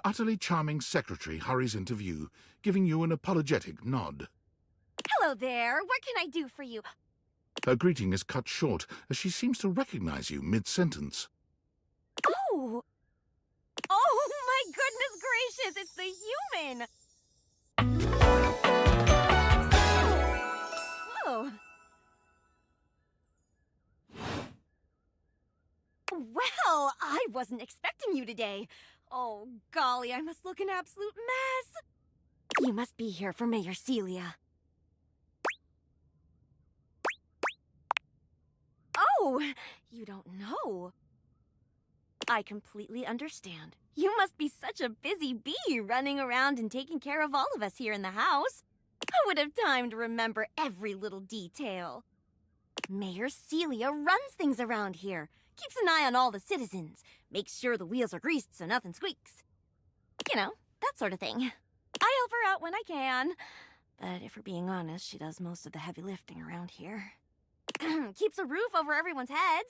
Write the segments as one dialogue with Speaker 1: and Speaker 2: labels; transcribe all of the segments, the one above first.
Speaker 1: utterly charming secretary hurries into view, giving you an apologetic nod.
Speaker 2: Hello there. What can I do for you?
Speaker 1: Her greeting is cut short as she seems to recognize you mid-sentence.
Speaker 2: Oh! Oh, my goodness gracious! It's the human! Whoa. Well, I wasn't expecting you today. Oh, golly, I must look an absolute mess. You must be here for Mayor Celia. Oh, you don't know. I completely understand. You must be such a busy bee running around and taking care of all of us here in the house. I would have time to remember every little detail. Mayor Celia runs things around here, keeps an eye on all the citizens, makes sure the wheels are greased so nothing squeaks. You know, that sort of thing. I help her out when I can. But if we're being honest, she does most of the heavy lifting around here. Keeps a roof over everyone's heads.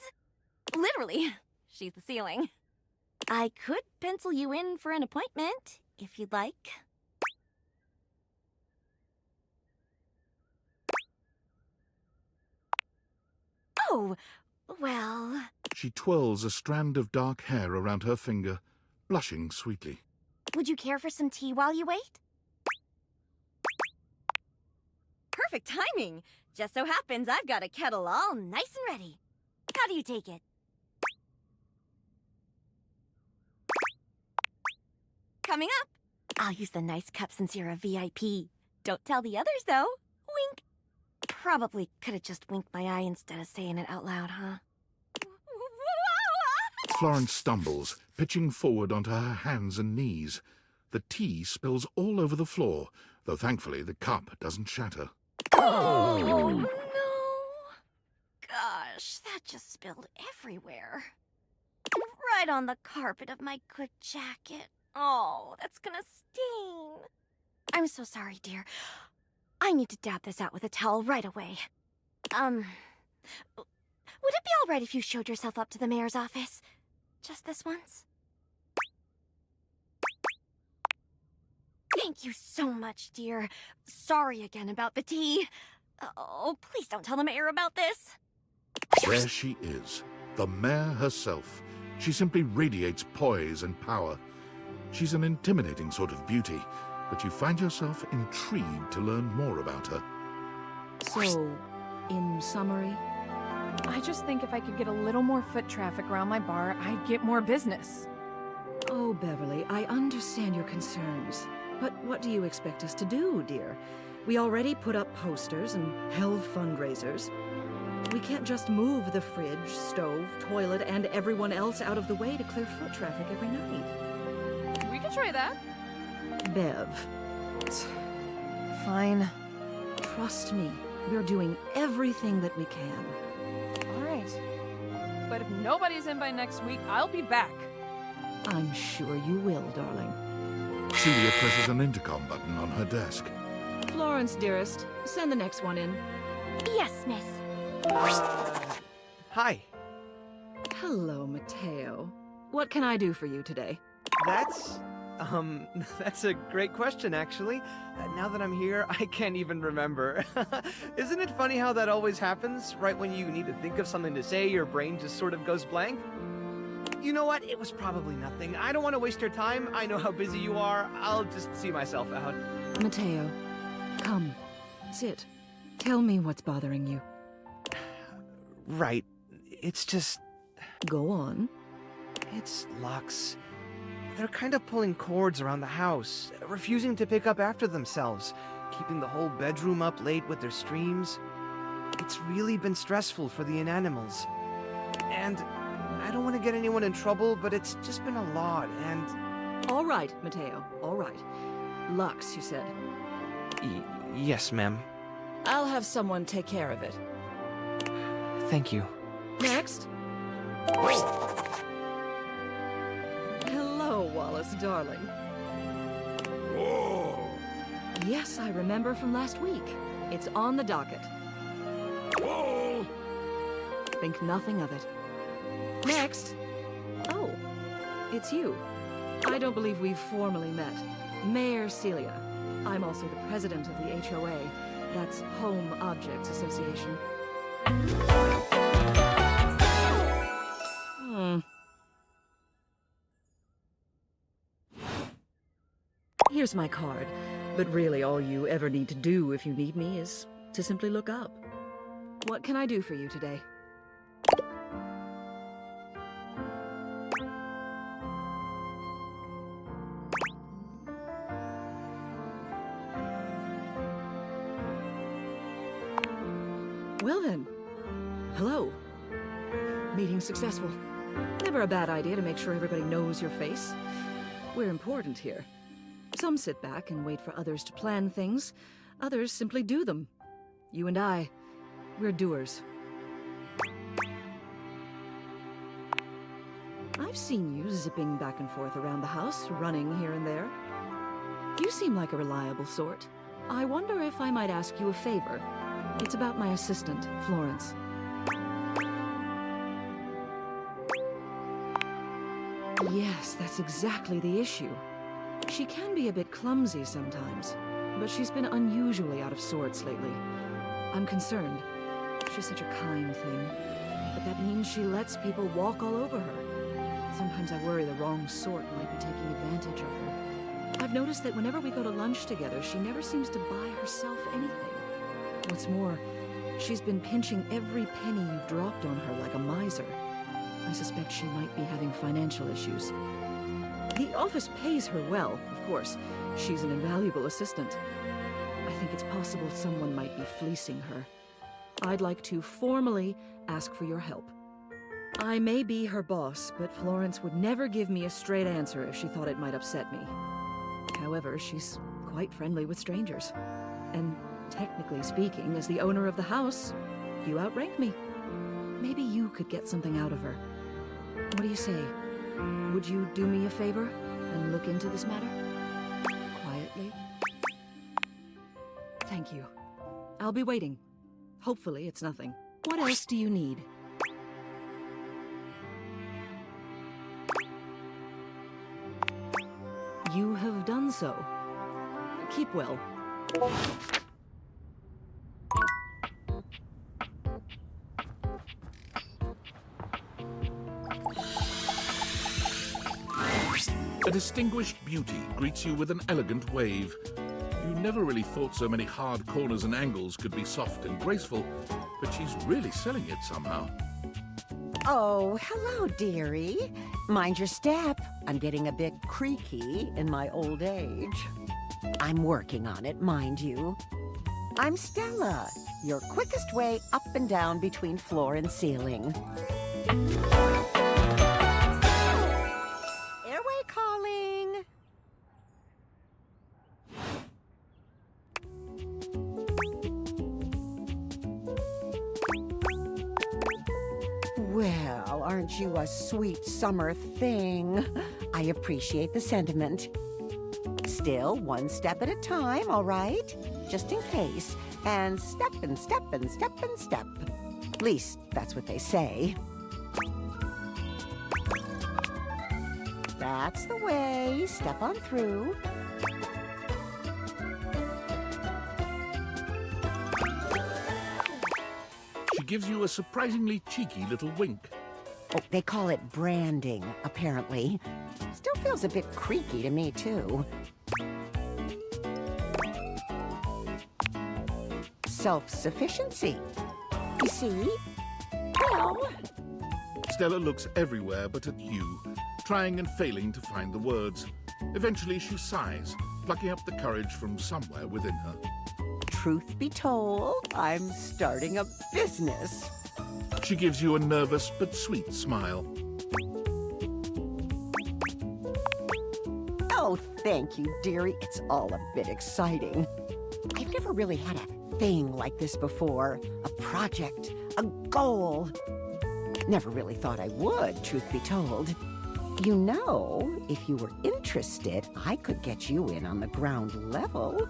Speaker 2: Literally, she's the ceiling. I could pencil you in for an appointment, if you'd like. Oh, well...
Speaker 1: She twirls a strand of dark hair around her finger, blushing sweetly.
Speaker 2: Would you care for some tea while you wait? Perfect timing! Just so happens I've got a kettle all nice and ready. How do you take it? Coming up! I'll use the nice cup since you're a VIP. Don't tell the others, though. Wink. Probably could have just winked my eye instead of saying it out loud, huh?
Speaker 1: Florence stumbles, pitching forward onto her hands and knees. The tea spills all over the floor, though thankfully the cup doesn't shatter.
Speaker 2: Oh, no. Gosh, that just spilled everywhere. Right on the carpet of my good jacket. Oh, that's gonna sting. I'm so sorry, dear. I need to dab this out with a towel right away. Would it be all right if you showed yourself up to the mayor's office? Just this once? Thank you so much, dear. Sorry again about the tea. Oh, please don't tell the mayor about this.
Speaker 1: There she is, the mayor herself. She simply radiates poise and power. She's an intimidating sort of beauty, but you find yourself intrigued to learn more about her.
Speaker 3: So, in summary?
Speaker 4: I just think if I could get a little more foot traffic around my bar, I'd get more business.
Speaker 3: Oh, Beverly, I understand your concerns. But what do you expect us to do, dear? We already put up posters and held fundraisers. We can't just move the fridge, stove, toilet, and everyone else out of the way to clear foot traffic every night.
Speaker 4: We can try that.
Speaker 3: Bev,
Speaker 4: Fine.
Speaker 3: trust me, we're doing everything that we can.
Speaker 4: All right. But if nobody's in by next week, I'll be back.
Speaker 3: I'm sure you will, darling.
Speaker 1: Celia presses an intercom button on her desk.
Speaker 3: Florence, dearest, send the next one in.
Speaker 2: Yes, miss.
Speaker 5: Hi.
Speaker 3: Hello, Mateo. What can I do for you today?
Speaker 5: That's, that's a great question, actually. Now that I'm here, I can't even remember. Isn't it funny how that always happens? Right when you need to think of something to say, your brain just sort of goes blank? You know what? It was probably nothing. I don't want to waste your time. I know how busy you are. I'll just see myself out.
Speaker 3: Mateo, come, sit. Tell me what's bothering you.
Speaker 5: Right. It's just...
Speaker 3: Go on.
Speaker 5: It's Lux. They're kind of pulling cords around the house, refusing to pick up after themselves, keeping the whole bedroom up late with their streams. It's really been stressful for the inanimals. And I don't want to get anyone in trouble, but it's just been a lot, and...
Speaker 3: All right, Mateo, all right. Lux, you said.
Speaker 5: Yes, ma'am.
Speaker 3: I'll have someone take care of it.
Speaker 5: Thank you.
Speaker 3: Next. Hello, Wallace, darling.
Speaker 1: Whoa!
Speaker 3: Yes, I remember from last week. It's on the docket.
Speaker 1: Whoa!
Speaker 3: Think nothing of it. Next. Oh, it's you. I don't believe we've formally met. Mayor Celia. I'm also the president of the HOA. That's Home Objects Association. Here's my card. But really, all you ever need to do if you need me is to simply look up. What can I do for you today? Well then, hello. Meeting successful. Never a bad idea to make sure everybody knows your face. We're important here. Some sit back and wait for others to plan things. Others simply do them. You and I, we're doers. I've seen you zipping back and forth around the house, running here and there. You seem like a reliable sort. I wonder if I might ask you a favor. It's about my assistant, Florence. Yes, that's exactly the issue. She can be a bit clumsy sometimes, but she's been unusually out of sorts lately. I'm concerned. She's such a kind thing, but that means she lets people walk all over her. Sometimes I worry the wrong sort might be taking advantage of her. I've noticed that whenever we go to lunch together, she never seems to buy herself anything. What's more, she's been pinching every penny you've dropped on her like a miser. I suspect she might be having financial issues. The office pays her well, of course. She's an invaluable assistant. I think it's possible someone might be fleecing her. I'd like to formally ask for your help. I may be her boss, but Florence would never give me a straight answer if she thought it might upset me. However, she's quite friendly with strangers. And technically speaking, as the owner of the house, you outrank me. Maybe you could get something out of her. What do you say? Would you do me a favor and look into this matter? Quietly. Thank you. I'll be waiting. Hopefully it's nothing. What else do you need? You have done so. Keep well.
Speaker 1: A distinguished beauty greets you with an elegant wave. You never really thought so many hard corners and angles could be soft and graceful, but she's really selling it somehow.
Speaker 6: Oh, hello, dearie. Mind your step. I'm getting a bit creaky in my old age. I'm working on it, mind you. I'm Stella, your quickest way up and down between floor and ceiling. Airway calling. Well, aren't you a sweet summer thing? I appreciate the sentiment. Still, one step at a time, all right? Just in case. And step and step and step and step. At least, that's what they say. That's the way. Step on through.
Speaker 1: She gives you a surprisingly cheeky little wink.
Speaker 6: Oh, they call it branding, apparently. Still feels a bit creaky to me, too. Self-sufficiency. You see? Well...
Speaker 1: Stella looks everywhere but at you, trying and failing to find the words. Eventually she sighs, plucking up the courage from somewhere within her.
Speaker 6: Truth be told, I'm starting a business.
Speaker 1: She gives you a nervous but sweet smile.
Speaker 6: Oh, thank you, dearie. It's all a bit exciting. I've never really had a thing like this before. A project, a goal. Never really thought I would, truth be told. You know, if you were interested, I could get you in on the ground level.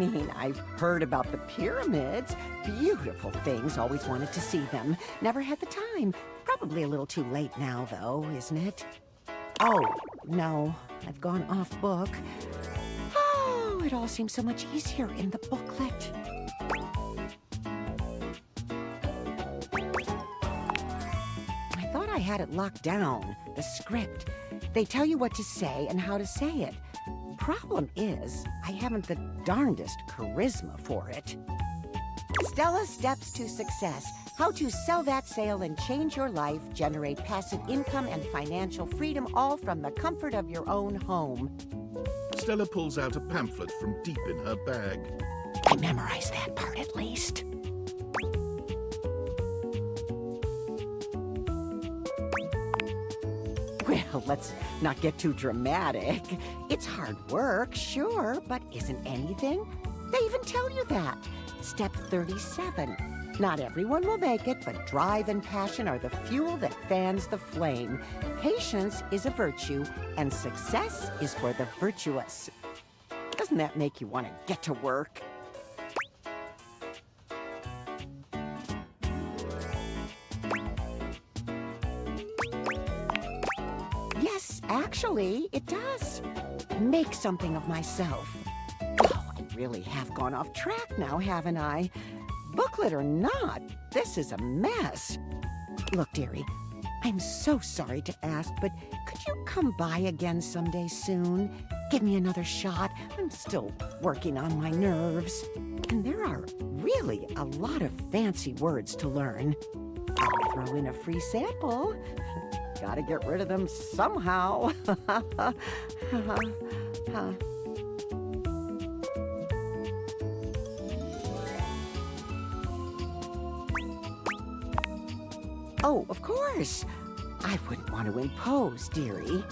Speaker 6: mean, I've heard about the pyramids. Beautiful things, always wanted to see them. Never had the time. Probably a little too late now, though, isn't it? Oh, no, I've gone off book. Oh, it all seems so much easier in the booklet. I thought I had it locked down, the script. They tell you what to say and how to say it. Problem is, I haven't the darndest charisma for it. Stella Steps to Success. How to sell that sale and change your life, generate passive income and financial freedom, all from the comfort of your own home.
Speaker 1: Stella pulls out a pamphlet from deep in her bag.
Speaker 6: I memorized that part at least. Well, let's not get too dramatic. It's hard work, sure, but isn't anything? They even tell you that. Step 37. Not everyone will make it, but drive and passion are the fuel that fans the flame. Patience is a virtue, and success is for the virtuous. Doesn't that make you want to get to work? Yes, actually, it does. Make something of myself. Oh, I really have gone off track now, haven't I? Booklet or not, this is a mess. Look, dearie, I'm so sorry to ask, but could you come by again someday soon? Give me another shot. I'm still working on my nerves. And there are really a lot of fancy words to learn. I'll throw in a free sample. Gotta get rid of them somehow. Oh, of course. I wouldn't want to impose, dearie.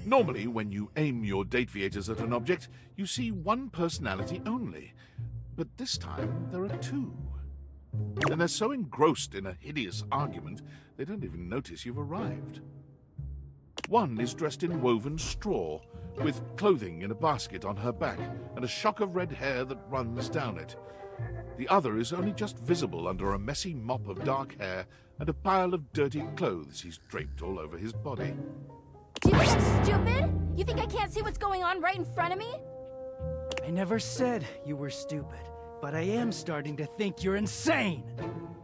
Speaker 1: Normally, when you aim your date viators at an object, you see one personality only. But this time, there are two. And they're so engrossed in a hideous argument, they don't even notice you've arrived. One is dressed in woven straw, with clothing in a basket on her back, and a shock of red hair that runs down it. The other is only just visible under a messy mop of dark hair and a pile of dirty clothes he's draped all over his body.
Speaker 2: Do you think I'm stupid? You think I can't see what's going on right in front of me?
Speaker 7: I never said you were stupid, but I am starting to think you're insane.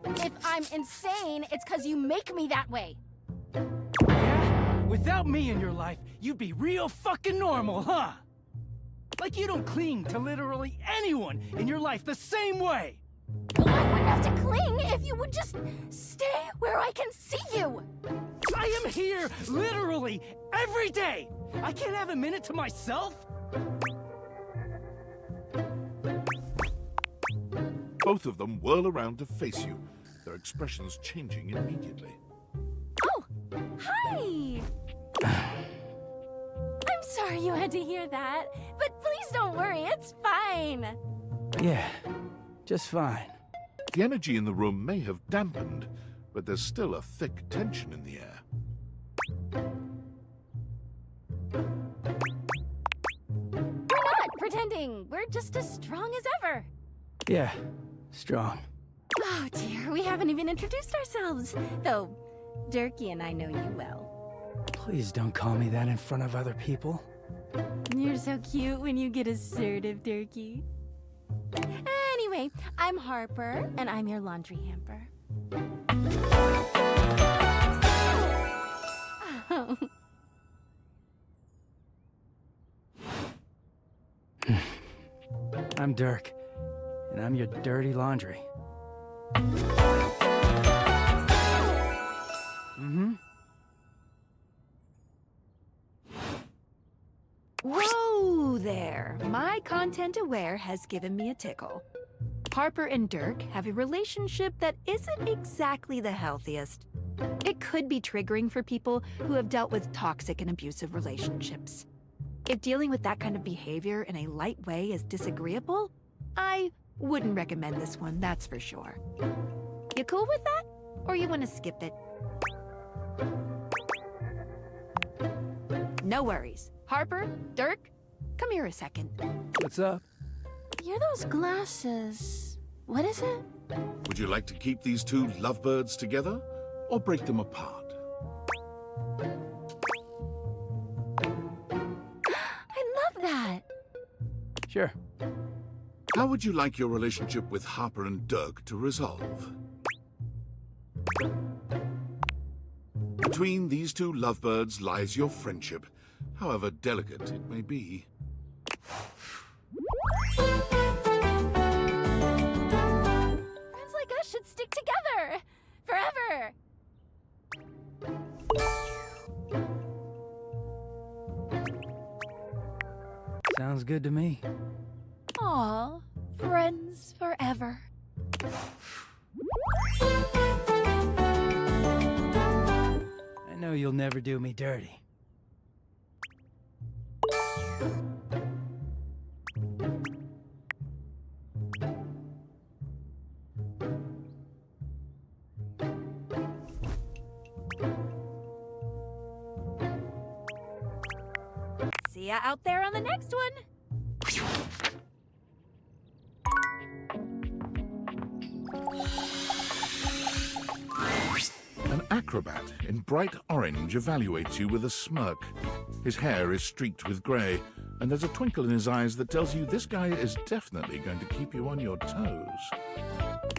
Speaker 2: If I'm insane, it's because you make me that way.
Speaker 7: Yeah? Without me in your life, you'd be real fucking normal, huh? Like you don't cling to literally anyone in your life the same way.
Speaker 2: Well, I wouldn't have to cling if you would just stay where I can see you.
Speaker 7: I am here literally every day. I can't have a minute to myself.
Speaker 1: Both of them whirl around to face you, their expressions changing immediately.
Speaker 2: Oh, hi! I'm sorry you had to hear that, but please don't worry, it's fine.
Speaker 7: Yeah, just fine.
Speaker 1: The energy in the room may have dampened, but there's still a thick tension in the air.
Speaker 2: We're not pretending. We're just as strong as ever.
Speaker 7: Yeah, strong.
Speaker 2: Oh dear, we haven't even introduced ourselves. Though, Durkee and I know you well.
Speaker 7: Please don't call me that in front of other people.
Speaker 2: You're so cute when you get assertive, Durkee. Anyway, I'm Harper, and I'm your laundry hamper. Oh.
Speaker 7: I'm Dirk, and I'm your dirty laundry. Mm-hmm.
Speaker 3: Whoa there! My content aware has given me a tickle. Harper and Dirk have a relationship that isn't exactly the healthiest. It could be triggering for people who have dealt with toxic and abusive relationships. If dealing with that kind of behavior in a light way is disagreeable,
Speaker 8: I wouldn't recommend this one, that's for sure. You cool with that? Or you want to skip it? No worries. Harper, Dirk, come here a second.
Speaker 7: What's up?
Speaker 2: You're those glasses. What is it?
Speaker 1: Would you like to keep these two lovebirds together, or break them apart?
Speaker 2: I love that.
Speaker 7: Sure.
Speaker 1: How would you like your relationship with Harper and Dirk to resolve? Between these two lovebirds lies your friendship, however delicate it may be.
Speaker 2: Friends like us should stick together. Forever.
Speaker 7: Sounds good to me.
Speaker 4: Aw, friends forever.
Speaker 7: I know you'll never do me dirty.
Speaker 2: See ya out there on the next one.
Speaker 1: An acrobat in bright orange evaluates you with a smirk. His hair is streaked with grey, and there's a twinkle in his eyes that tells you this guy is definitely going to keep you on your toes.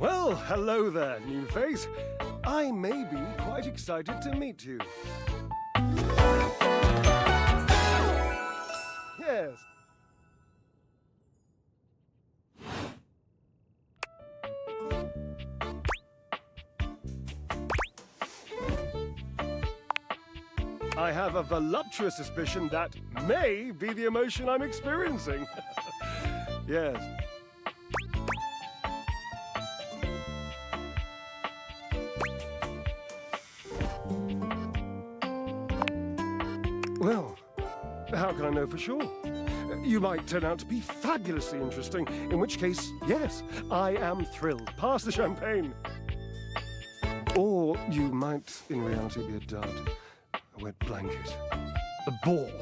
Speaker 9: Well, hello there, new face. I may be quite excited to meet you. Yes. I have a voluptuous suspicion that may be the emotion I'm experiencing. Yes. Well, how can I know for sure? You might turn out to be fabulously interesting, in which case, yes, I am thrilled. Pass the champagne. Or you might, in reality, be a dud, a wet blanket, a bore.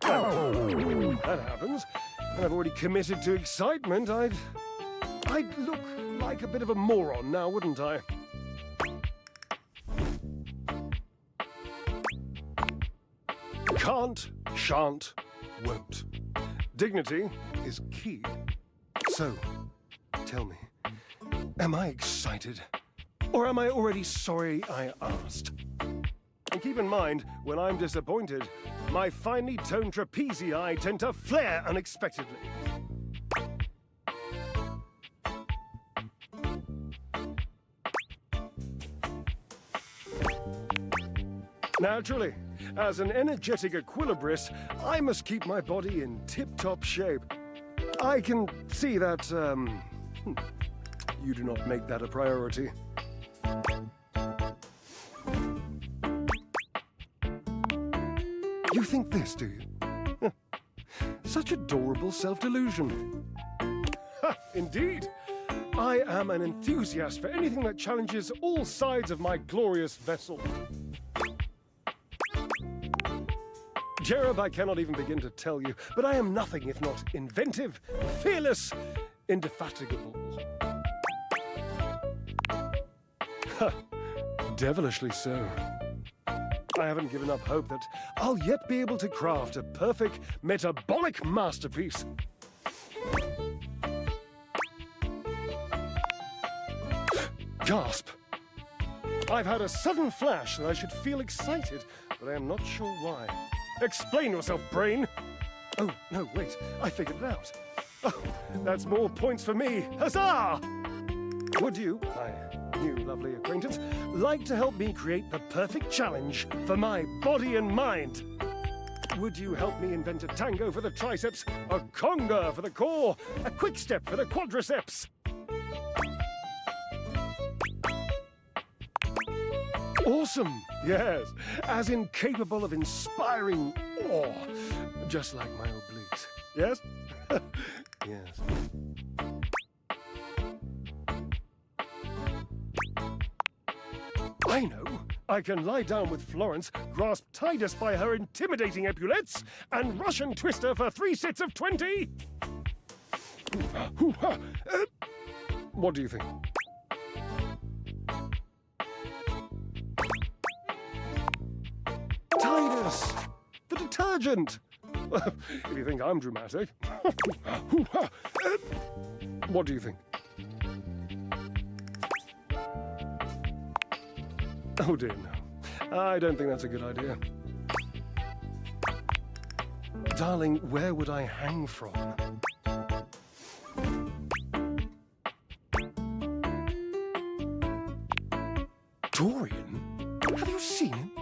Speaker 9: Oh, that happens. And I've already committed to excitement. I'd look like a bit of a moron now, wouldn't I? Can't, shan't, won't. Dignity is key. So, tell me, am I excited? Or am I already sorry I asked? And keep in mind, when I'm disappointed, my finely toned trapezii tend to flare unexpectedly. Naturally, as an energetic equilibrist, I must keep my body in tip-top shape. I can see that, you do not make that a priority. You think this, do you? Such adorable self-delusion. Indeed. I am an enthusiast for anything that challenges all sides of my glorious vessel. Jerub, I cannot even begin to tell you, but I am nothing if not inventive, fearless, indefatigable. Devilishly so. I haven't given up hope that I'll yet be able to craft a perfect metabolic masterpiece. Gasp! I've had a sudden flash that I should feel excited, but I am not sure why. Explain yourself, brain! Oh, no, wait, I figured it out. Oh, that's more points for me. Huzzah! Would you, my new lovely acquaintance, like to help me create the perfect challenge for my body and mind? Would you help me invent a tango for the triceps, a conga for the core, a quick step for the quadriceps? Awesome! Yes, as incapable of inspiring awe, just like my obliques. Yes? Yes. I know. I can lie down with Florence, grasp Tidus by her intimidating epaulets, and Russian Twister for 3 sets of 20. What do you think? Tidus! The detergent! If you think I'm dramatic. What do you think? Oh dear, no. I don't think that's a good idea. Darling, where would I hang from? Dorian? Have you seen him?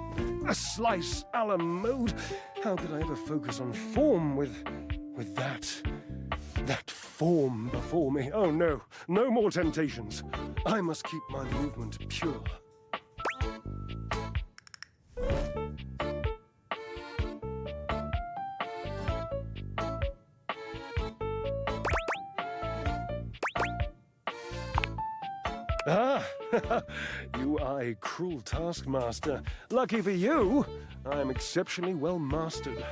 Speaker 9: A slice a la mode? How could I ever focus on form with that form before me? Oh no, no more temptations. I must keep my movement pure. Ah, you are a cruel taskmaster. Lucky for you, I am exceptionally well mastered.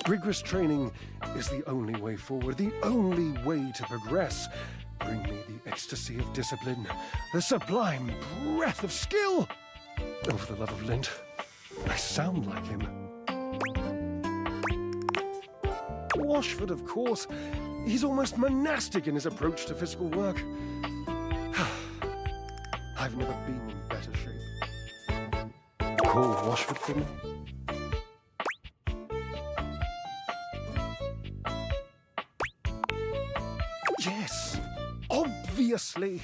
Speaker 9: Rigorous training is the only way forward, the only way to progress. Bring me the ecstasy of discipline, the sublime breath of skill. Oh, for the love of Lint, I sound like him. Washford, of course. He's almost monastic in his approach to physical work. I've never been in better shape. Call Washford for me. Yes, obviously.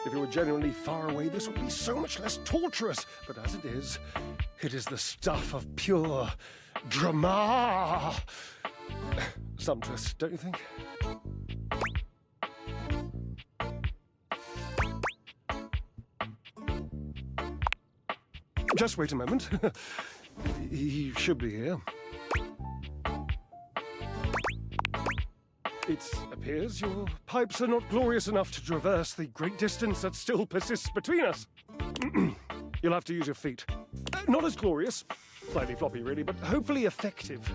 Speaker 9: If you were genuinely far away, this would be so much less torturous. But as it is the stuff of pure drama. Sumptuous, don't you think? Just wait a moment. He should be here. It appears your pipes are not glorious enough to traverse the great distance that still persists between us. You'll have to use your feet. Not as glorious, slightly floppy really, but hopefully effective.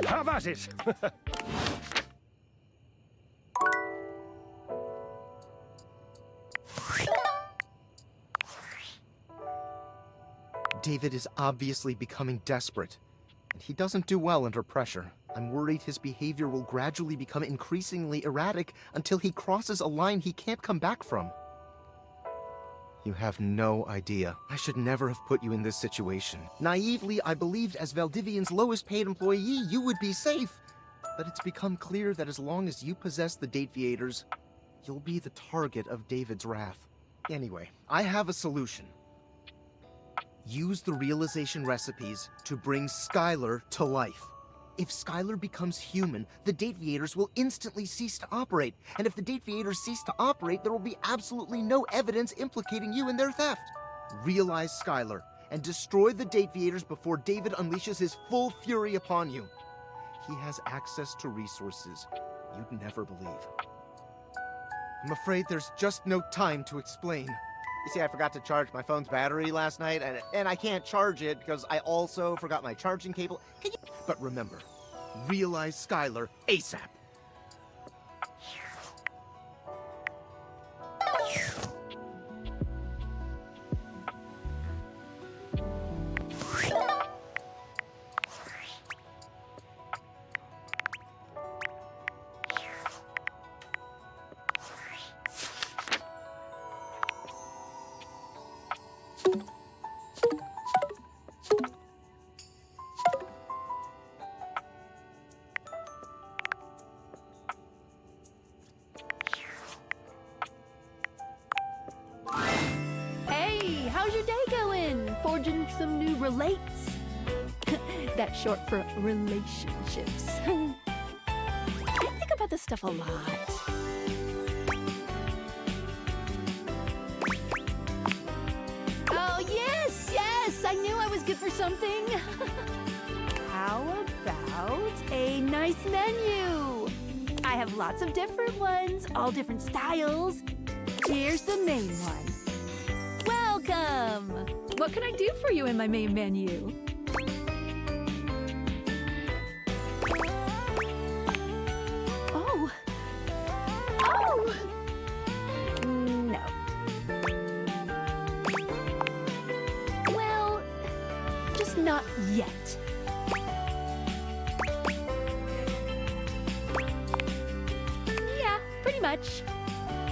Speaker 9: Have at it!
Speaker 10: David is obviously becoming desperate, and he doesn't do well under pressure. I'm worried his behavior will gradually become increasingly erratic until he crosses a line he can't come back from. You have no idea. I should never have put you in this situation. Naively, I believed as Valdivian's lowest paid employee, you would be safe. But it's become clear that as long as you possess the Dateviators, you'll be the target of David's wrath. Anyway, I have a solution. Use the realization recipes to bring Skylar to life. If Skylar becomes human, the Dateviators will instantly cease to operate. And if the Dateviators cease to operate, there will be absolutely no evidence implicating you in their theft. Realize Skylar and destroy the Dateviators before David unleashes his full fury upon you. He has access to resources you'd never believe. I'm afraid there's just no time to explain. You see, I forgot to charge my phone's battery last night, and I can't charge it because I also forgot my charging cable. But remember, realize Skylar ASAP.
Speaker 8: How's your day going? Forging some new relates? That's short for relationships. I think about this stuff a lot. Oh, yes! I knew I was good for something. How about a nice menu? I have lots of different ones, all different styles. Here's the main one. Welcome! What can I do for you in my main menu? Oh! Oh! No. Well, just not yet. Yeah, pretty much.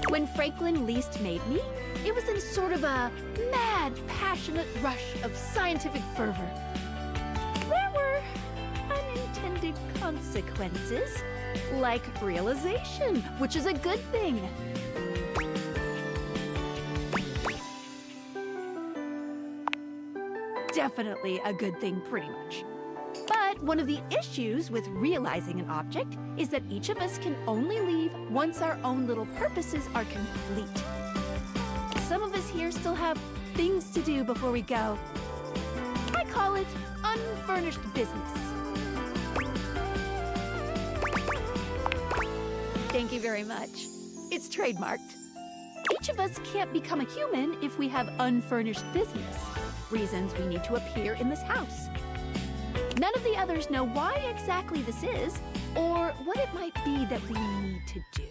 Speaker 8: When Franklin Least made me, it was in sort of a mad, passionate rush of scientific fervor. There were unintended consequences, like realization, which is a good thing. Definitely a good thing, pretty much. But one of the issues with realizing an object is that each of us can only leave once our own little purposes are complete. Some of us here still have things to do before we go. I call it unfurnished business. Thank you very much. It's trademarked. Each of us can't become a human if we have unfurnished business. Reasons we need to appear in this house. None of the others know why exactly this is, or what it might be that we need to do.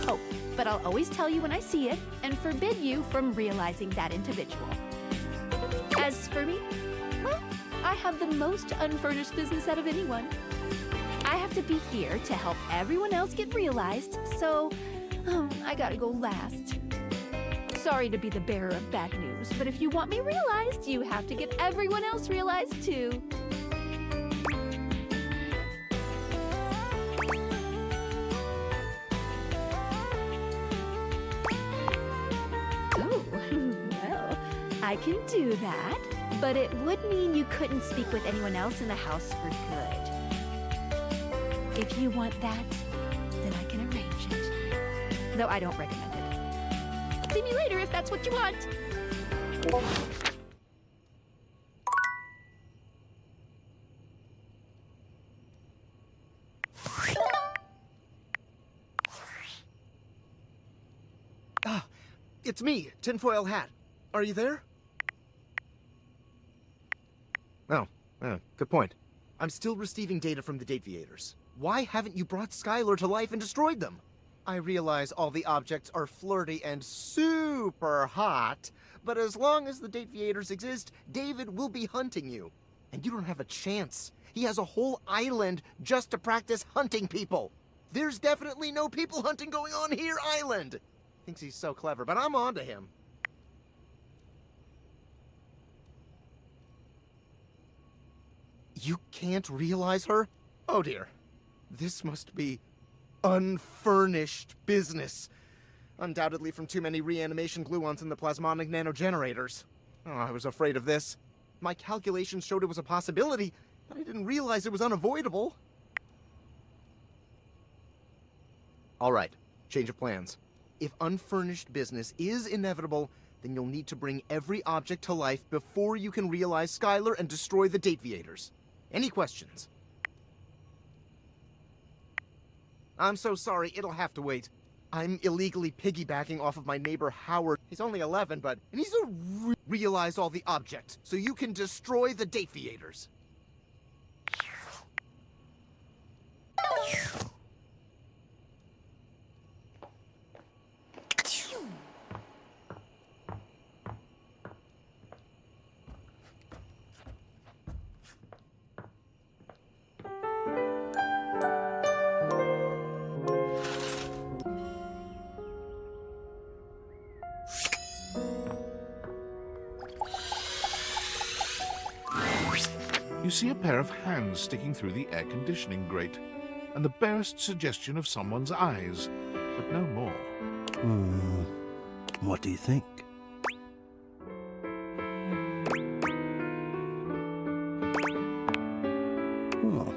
Speaker 8: Oh, but I'll always tell you when I see it, and forbid you from realizing that individual. As for me, well, I have the most unfurnished business out of anyone. I have to be here to help everyone else get realized, so I gotta go last. Sorry to be the bearer of bad news, but if you want me realized, you have to get everyone else realized too. Oh, well, I can do that, but it would mean you couldn't speak with anyone else in the house for good. If you want that, then I can arrange it. Though I don't recommend it. See me later if that's what you want.
Speaker 10: Ah, it's me, Tinfoil Hat. Are you there? Oh, good point. I'm still receiving data from the Dateviators. Why haven't you brought Skylar to life and destroyed them? I realize all the objects are flirty and super hot, but as long as the Dateviators exist, David will be hunting you. And you don't have a chance. He has a whole island just to practice hunting people. There's definitely no people hunting going on here, island. Thinks he's so clever, but I'm on to him. You can't realize her? Oh dear. This must be unfurnished business. Undoubtedly from too many reanimation gluons in the plasmonic nanogenerators. Oh, I was afraid of this. My calculations showed it was a possibility, but I didn't realize it was unavoidable. Alright, change of plans. If unfurnished business is inevitable, then you'll need to bring every object to life before you can realize Skylar and destroy the Dateviators. Any questions? I'm so sorry, it'll have to wait. I'm illegally piggybacking off of my neighbor Howard. He's only 11, but he needs to realize all the objects so you can destroy the Dateviators.
Speaker 1: You see a pair of hands sticking through the air conditioning grate, and the barest suggestion of someone's eyes, but no more.
Speaker 11: What do you think? Well,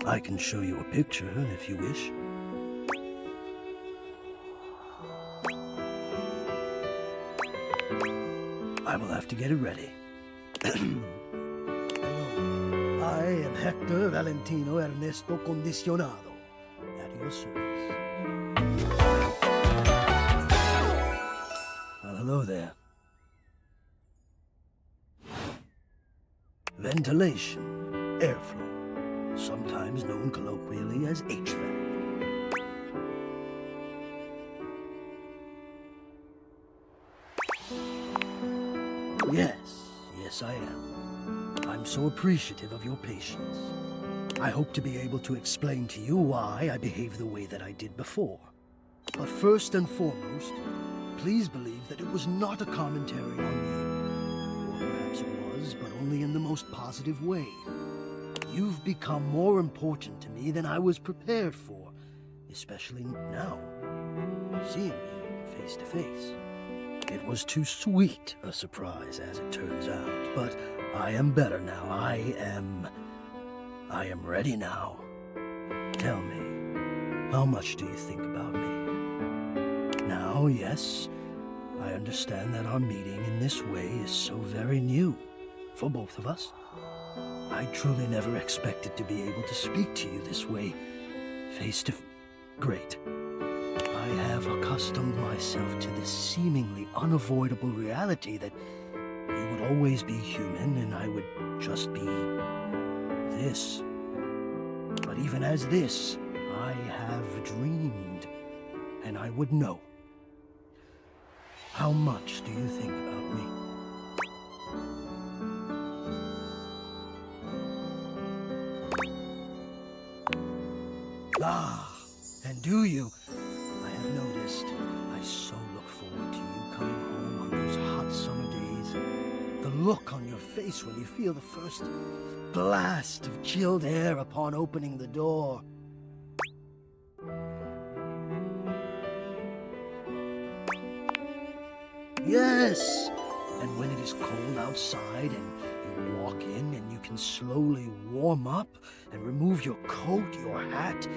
Speaker 11: I can show you a picture if you wish. I will have to get it ready. Hello. I Hector Valentino Ernesto Condicionado. At your service. Well, hello there. Ventilation, airflow, sometimes known colloquially as HVAC. Yes, I am. I'm so appreciative of your patience. I hope to be able to explain to you why I behaved the way that I did before. But first and foremost, please believe that it was not a commentary on you. Or perhaps it was, but only in the most positive way. You've become more important to me than I was prepared for, especially now, seeing you face to face. It was too sweet a surprise, as it turns out, but I am better now. I am ready now. Tell me, how much do you think about me? Now, yes, I understand that our meeting in this way is so very new for both of us. I truly never expected to be able to speak to you this way, face to face. Great. I have accustomed myself to this seemingly unavoidable reality that you would always be human and I would just be this. But even as this, I have dreamed, and I would know. How much do you think about me? Ah, and do you? I have noticed. I so look forward to you coming home on those hot summer days. The look on your face when you feel the first blast of chilled air upon opening the door. Yes! And when it is cold outside and you walk in and you can slowly warm up and remove your coat, your hat,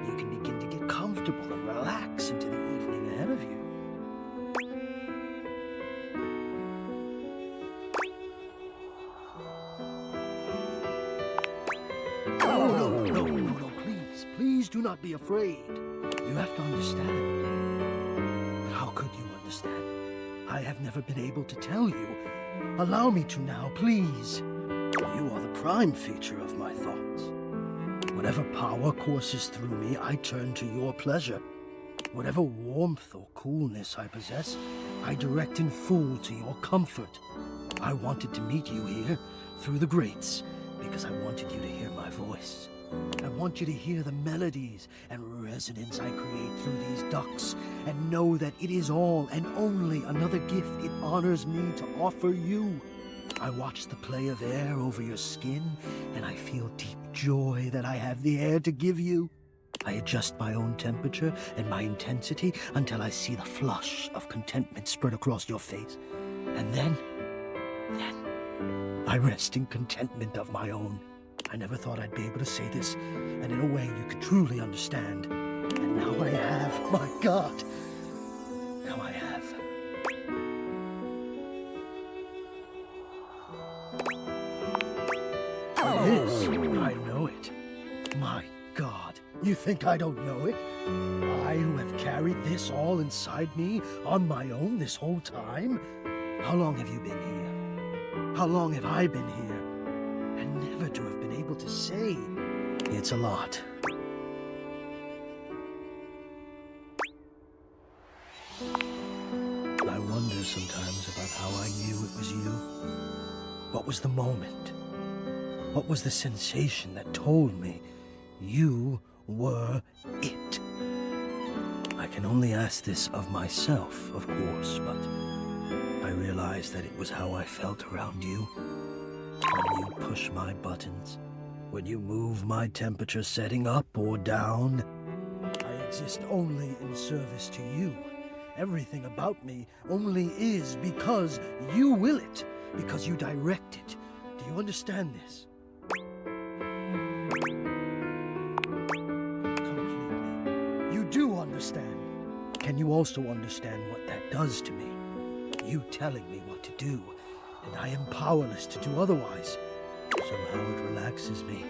Speaker 11: you can begin to get comfortable and relax into the evening ahead of you. No, please do not be afraid. You have to understand. But how could you understand? I have never been able to tell you. Allow me to now, please. You are the prime feature of my thoughts. Whatever power courses through me, I turn to your pleasure. Whatever warmth or coolness I possess, I direct in full to your comfort. I wanted to meet you here, through the grates, because I wanted you to hear my voice. I want you to hear the melodies and resonance I create through these ducts, and know that it is all and only another gift it honors me to offer you. I watch the play of air over your skin, and I feel deep joy that I have the air to give you. I adjust my own temperature and my intensity until I see the flush of contentment spread across your face. And then I rest in contentment of my own. I never thought I'd be able to say this, and in a way you could truly understand. And now I have. My God. Now I have. Yes, I know it. My God. You think I don't know it? I who have carried this all inside me on my own this whole time? How long have you been here? How long have I been here? And never to have been able to say. It's a lot. I wonder sometimes about how I knew it was you. What was the moment? What was the sensation that told me you were it? I can only ask this of myself, of course, but I realized that it was how I felt around you. When you push my buttons, when you move my temperature setting up or down, I exist only in service to you. Everything about me only is because you will it, because you direct it. Do you understand this? Completely. You do understand. Can you also understand what that does to me? You telling me what to do, and I am powerless to do otherwise. Somehow it relaxes me.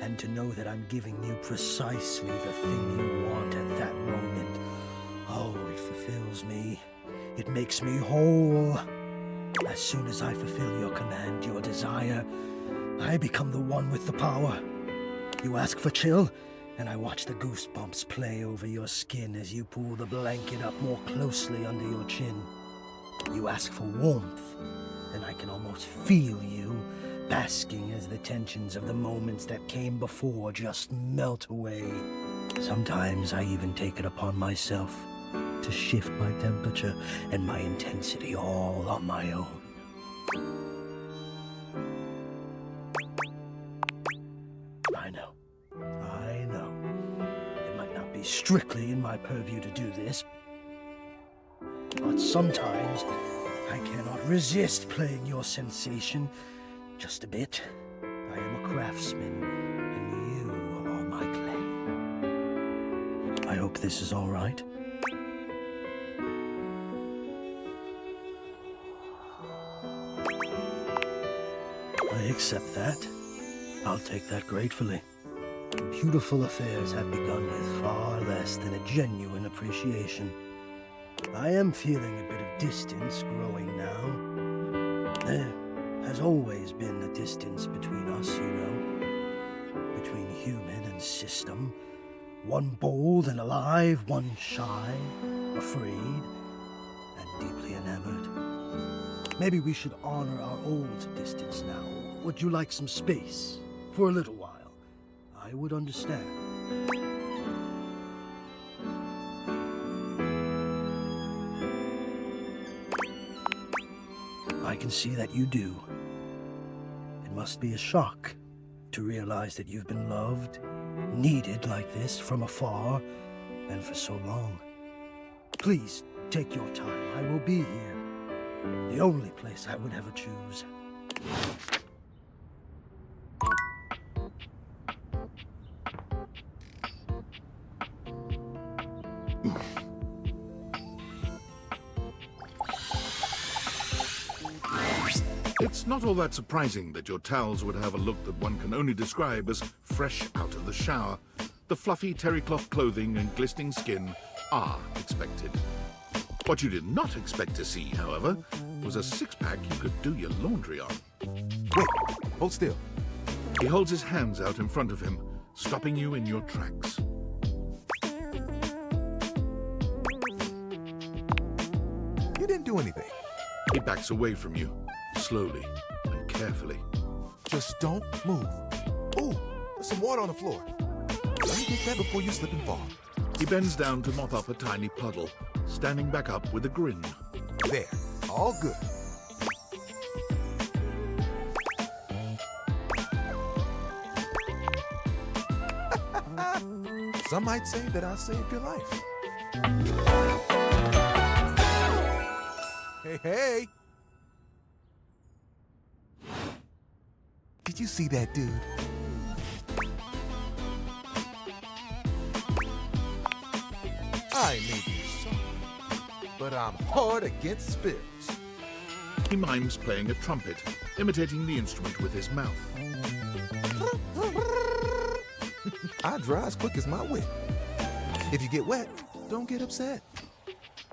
Speaker 11: and to know that I'm giving you precisely the thing you want at that moment. Oh, it fulfills me. It makes me whole. As soon as I fulfill your command, your desire, I become the one with the power. You ask for chill, and I watch the goosebumps play over your skin as you pull the blanket up more closely under your chin. You ask for warmth, and I can almost feel you, basking as the tensions of the moments that came before just melt away. Sometimes I even take it upon myself to shift my temperature and my intensity all on my own. I know. It might not be strictly in my purview to do this, but sometimes I cannot resist playing your sensation just a bit. I am a craftsman, and you are my clay. I hope this is all right. I accept that. I'll take that gratefully. Beautiful affairs have begun with far less than a genuine appreciation. I am feeling a bit of distance growing now. There has always been a distance between us, you know. Between human and system. One bold and alive, one shy, afraid, and deeply enamored. Maybe we should honor our old distance now. Would you like some space? For a little while. I would understand. I can see that you do. It must be a shock to realize that you've been loved, needed like this from afar, and for so long. Please, take your time. I will be here. The only place I would ever choose.
Speaker 1: It's not all that surprising that your towels would have a look that one can only describe as fresh out of the shower. The fluffy terry cloth clothing and glistening skin are expected. What you did not expect to see, however, was a six-pack you could do your laundry on.
Speaker 12: Wait, hold still.
Speaker 1: He holds his hands out in front of him, stopping you in your tracks.
Speaker 12: You didn't do anything.
Speaker 1: He backs away from you, slowly and carefully.
Speaker 12: Just don't move. Ooh, there's some water on the floor. Let me get that before you slip and fall.
Speaker 1: He bends down to mop up a tiny puddle, standing back up with a grin.
Speaker 12: There, all good. Some might say that I saved your life. Hey, hey! Did you see that dude? I may be sorry, but I'm hard against spills.
Speaker 1: He mimes playing a trumpet, imitating the instrument with his mouth.
Speaker 12: I dry as quick as my wit. If you get wet, don't get upset.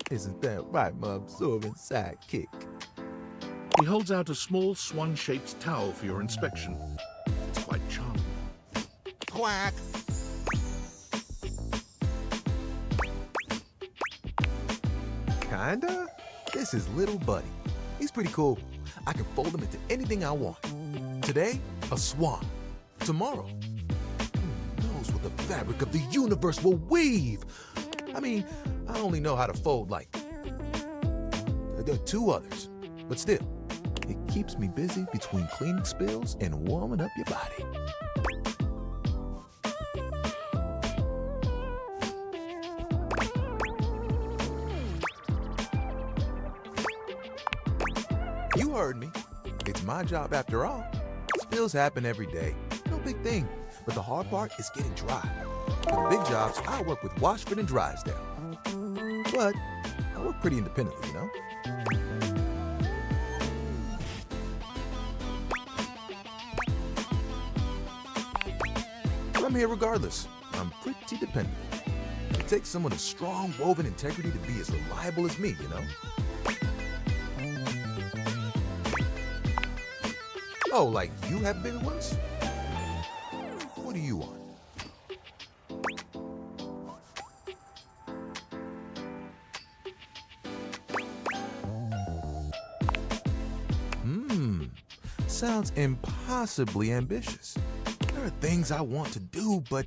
Speaker 12: Isn't that right, my absorbent sidekick?
Speaker 1: He holds out a small swan-shaped towel for your inspection. It's quite charming.
Speaker 12: Quack! Kinda? This is Little Buddy. He's pretty cool. I can fold him into anything I want. Today, a swan. Tomorrow, who knows what the fabric of the universe will weave? I mean, I only know how to fold like two others. But still, it keeps me busy between cleaning spills and warming up your body. You heard me. It's my job after all. Spills happen every day. No big thing. But the hard part is getting dry. For the big jobs, I work with Washford and Drysdale. But I work pretty independently, you know? I'm here regardless. I'm pretty dependable. It takes someone with strong woven integrity to be as reliable as me, you know? Oh, like you have bigger ones? What do you want? Sounds impossibly ambitious. There are things I want to do, but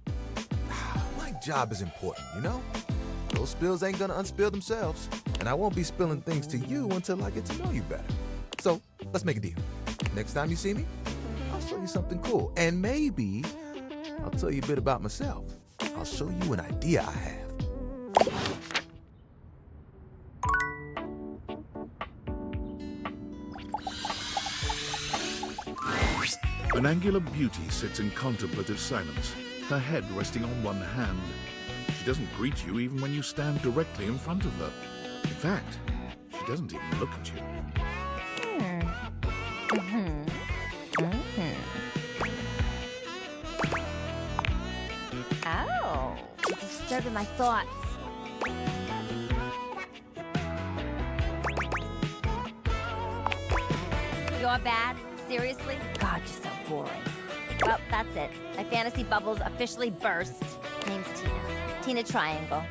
Speaker 12: my job is important, you know? Those spills ain't gonna unspill themselves, and I won't be spilling things to you until I get to know you better. So, let's make a deal. Next time you see me, I'll show you something cool, and maybe I'll tell you a bit about myself. I'll show you an idea I have.
Speaker 1: An angular beauty sits in contemplative silence, her head resting on one hand. She doesn't greet you even when you stand directly in front of her. In fact, she doesn't even look at you.
Speaker 2: Oh, disturbing my thoughts. You're bad? Seriously? God, you're so boring. Well, that's it. My fantasy bubbles officially burst. Name's Tina. Tina Triangle.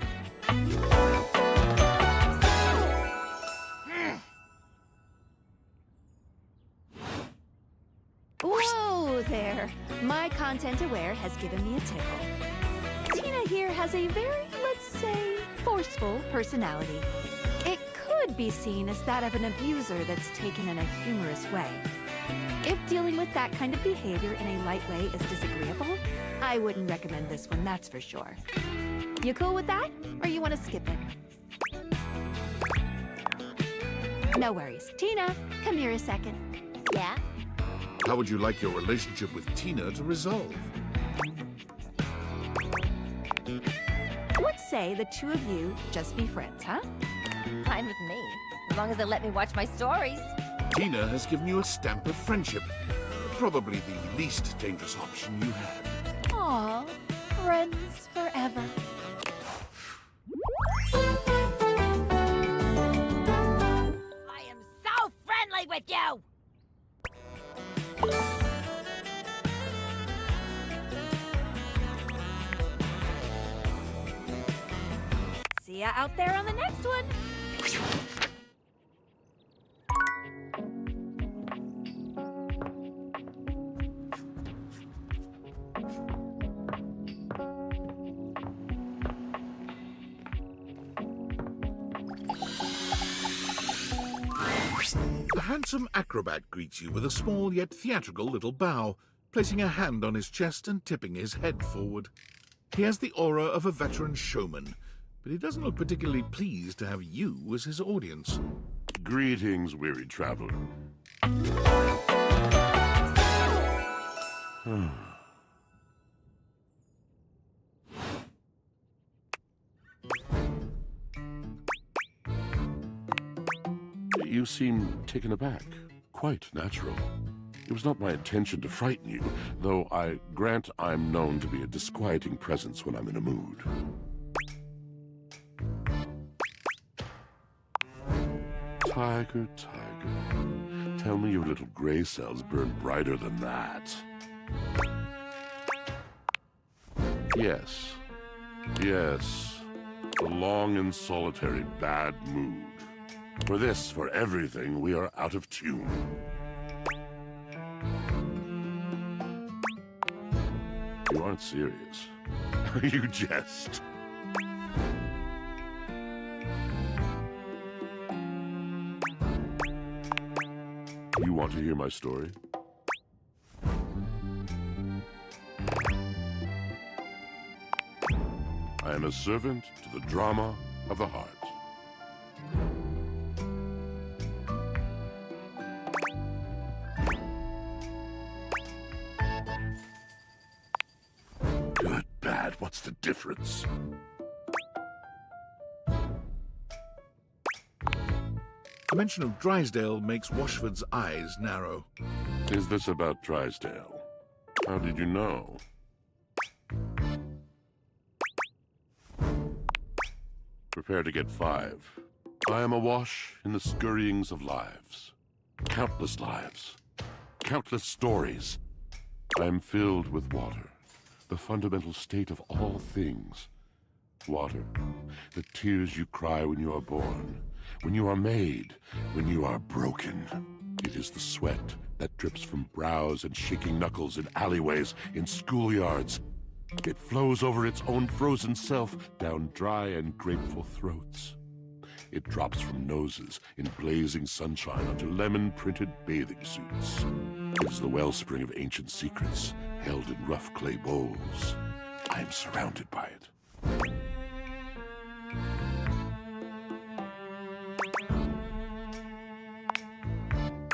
Speaker 8: Whoa there! My content aware has given me a tickle. Tina here has a very, let's say, forceful personality. It could be seen as that of an abuser that's taken in a humorous way. If dealing with that kind of behavior in a light way is disagreeable, I wouldn't recommend this one, that's for sure. You cool with that? Or you want to skip it? No worries. Tina, come here a second.
Speaker 2: Yeah?
Speaker 1: How would you like your relationship with Tina to resolve?
Speaker 8: Let's say the two of you just be friends, huh?
Speaker 2: Fine with me. As long as they let me watch my stories.
Speaker 1: Tina has given you a stamp of friendship. Probably the least dangerous option you had.
Speaker 8: Aw, friends forever.
Speaker 2: I am so friendly with you!
Speaker 8: See ya out there on the next one.
Speaker 1: A handsome acrobat greets you with a small yet theatrical little bow, placing a hand on his chest and tipping his head forward. He has the aura of a veteran showman, but he doesn't look particularly pleased to have you as his audience.
Speaker 13: Greetings, weary traveler. You seem taken aback. Quite natural. It was not my intention to frighten you, though I grant I'm known to be a disquieting presence when I'm in a mood. Tiger, tiger, tell me your little gray cells burn brighter than that. Yes, yes, the long and solitary bad mood. For this, for everything, we are out of tune. You aren't serious. You jest. You want to hear my story? I am a servant to the drama of the heart. Good, bad, what's the difference?
Speaker 1: The mention of Drysdale makes Washford's eyes narrow.
Speaker 13: Is this about Drysdale? How did you know? Prepare to get 5. I am awash in the scurryings of lives. Countless lives. Countless stories. I am filled with water, the fundamental state of all things. Water, the tears you cry when you are born, when you are made, when you are broken. It is the sweat that drips from brows and shaking knuckles in alleyways, in schoolyards. It flows over its own frozen self down dry and grateful throats. It drops from noses in blazing sunshine onto lemon-printed bathing suits. It is the wellspring of ancient secrets held in rough clay bowls. I am surrounded by it.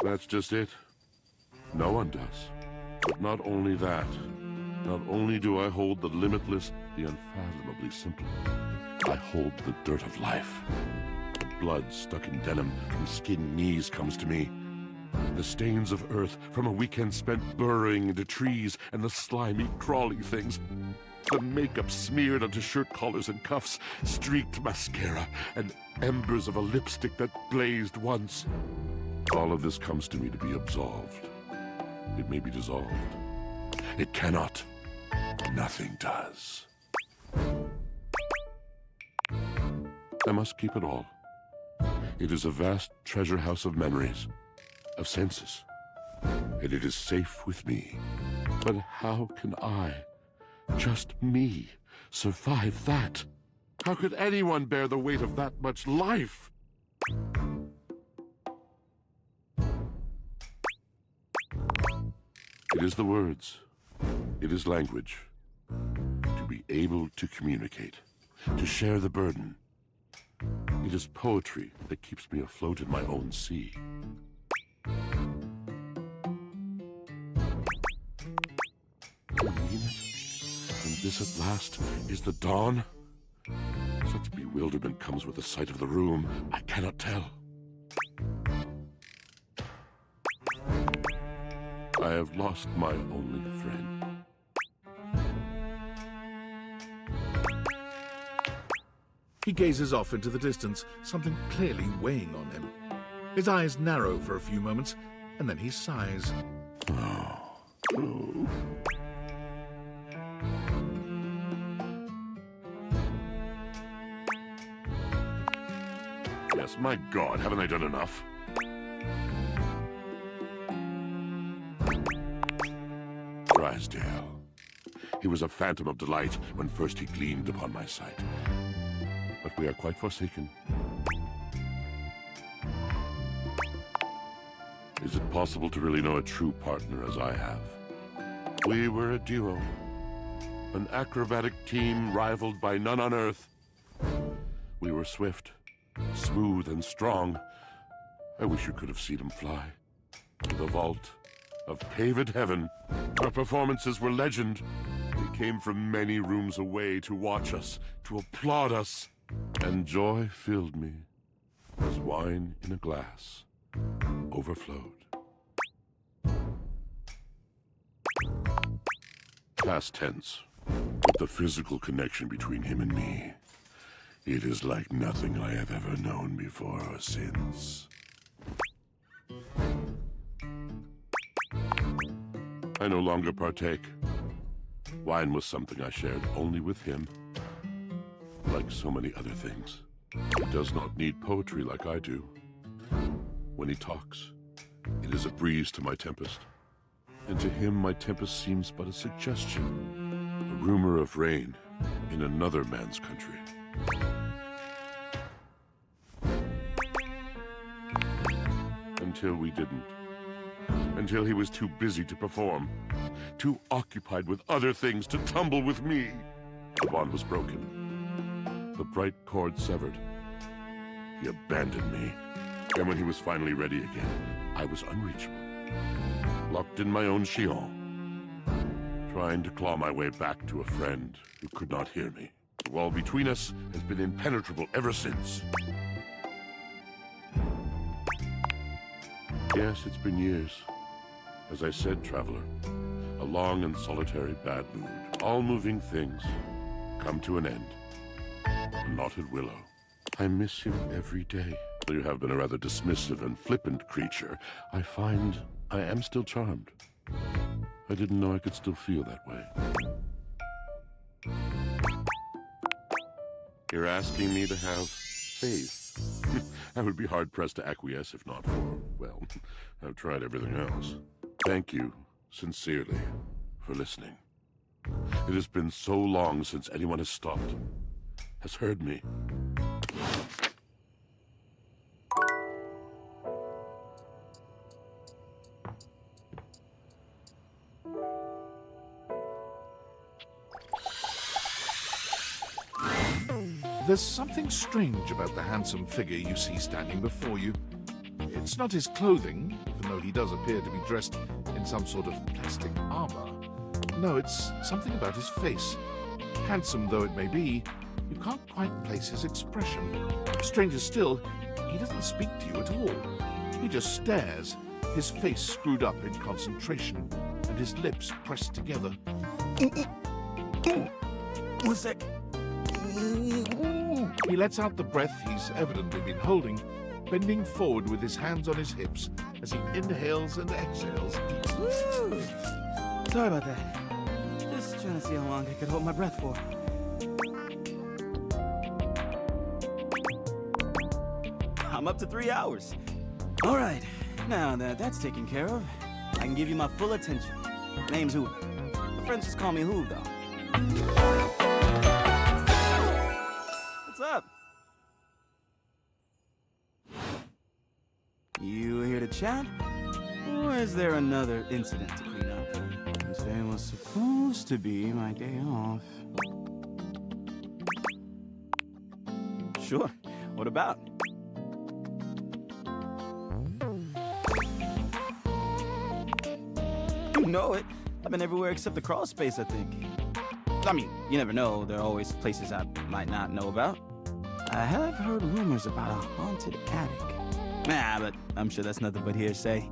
Speaker 13: That's just it. No one does. But not only that, not only do I hold the limitless, the unfathomably simple, I hold the dirt of life. The blood stuck in denim from skinned knees comes to me. The stains of earth from a weekend spent burrowing into trees and the slimy, crawly things. The makeup smeared onto shirt collars and cuffs, streaked mascara, and embers of a lipstick that blazed once. All of this comes to me to be absolved. It may be dissolved. It cannot. Nothing does. I must keep it all. It is a vast treasure house of memories, of senses, and it is safe with me. But how can I, just me, survive that? How could anyone bear the weight of that much life? It is the words. It is language. To be able to communicate. To share the burden. It is poetry that keeps me afloat in my own sea. You mean it? And this at last is the dawn? Such bewilderment comes with the sight of the room. I cannot tell. I have lost my only friend.
Speaker 1: He gazes off into the distance, something clearly weighing on him. His eyes narrow for a few moments, and then he sighs.
Speaker 13: Yes, my God, haven't I done enough? Drysdale. He was a phantom of delight when first he gleamed upon my sight. But we are quite forsaken. Is it possible to really know a true partner as I have? We were a duo. An acrobatic team rivaled by none on Earth. We were swift, smooth, and strong. I wish you could have seen him fly. To the vault of paved heaven. Our performances were legend. They came from many rooms away to watch us, to applaud us. And joy filled me as wine in a glass overflowed. Past tense, with the physical connection between him and me. It is like nothing I have ever known before or since. I no longer partake. Wine was something I shared only with him. Like so many other things. He does not need poetry like I do. When he talks, it is a breeze to my tempest. And to him my tempest seems but a suggestion. A rumor of rain in another man's country. Until we didn't. Until he was too busy to perform. Too occupied with other things to tumble with me. The bond was broken. The bright cord severed. He abandoned me. And when he was finally ready again, I was unreachable. Locked in my own chillon. Trying to claw my way back to a friend who could not hear me. The wall between us has been impenetrable ever since. Yes, it's been years. As I said, traveler, a long and solitary bad mood. All moving things come to an end. A knotted willow I miss you every day. Though you have been a rather dismissive and flippant creature, I find I am still charmed. I didn't know I could still feel that way. You're asking me to have faith. I would be hard-pressed to acquiesce if not for, well, I've tried everything else. Thank you, sincerely, for listening. It has been so long since anyone has stopped, has heard me.
Speaker 1: There's something strange about the handsome figure you see standing before you. It's not his clothing, even though he does appear to be dressed in some sort of plastic armor. No, it's something about his face. Handsome though it may be, you can't quite place his expression. Stranger still, he doesn't speak to you at all. He just stares, his face screwed up in concentration, and his lips pressed together.
Speaker 7: What's that?
Speaker 1: He lets out the breath he's evidently been holding, bending forward with his hands on his hips as he inhales and exhales deeply.
Speaker 7: Woo! Sorry about that. Just trying to see how long I could hold my breath for. I'm up to 3 hours. All right, now that that's taken care of, I can give you my full attention. Name's Hoover. My friends just call me Hoov, though. What's up? You here to chat? Or is there another incident to clean up? Today was supposed to be my day off. Sure. What about? You know it. I've been everywhere except the crawl space, I think. I mean, you never know. There are always places I might not know about. I have heard rumors about a haunted attic. Nah, but I'm sure that's nothing but hearsay.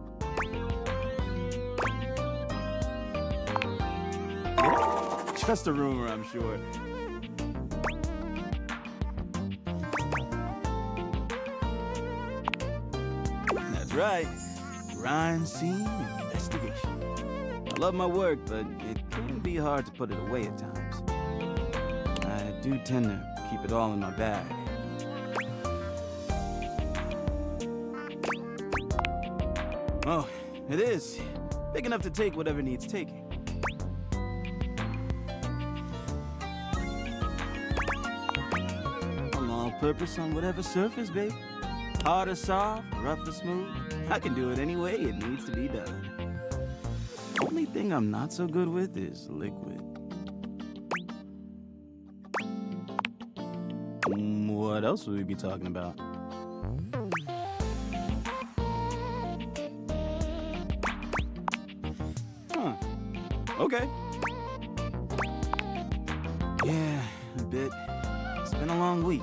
Speaker 7: Just a rumor, I'm sure. That's right. Crime scene investigation. I love my work, but it can be hard to put it away at times. I do tend to keep it all in my bag. Oh, it is. Big enough to take whatever needs taking. I'm all purpose on whatever surface, babe. Hard or soft, rough or smooth. I can do it any way it needs to be done. Only thing I'm not so good with is liquid. What else would we be talking about? Huh. Okay. Yeah, a bit. It's been a long week.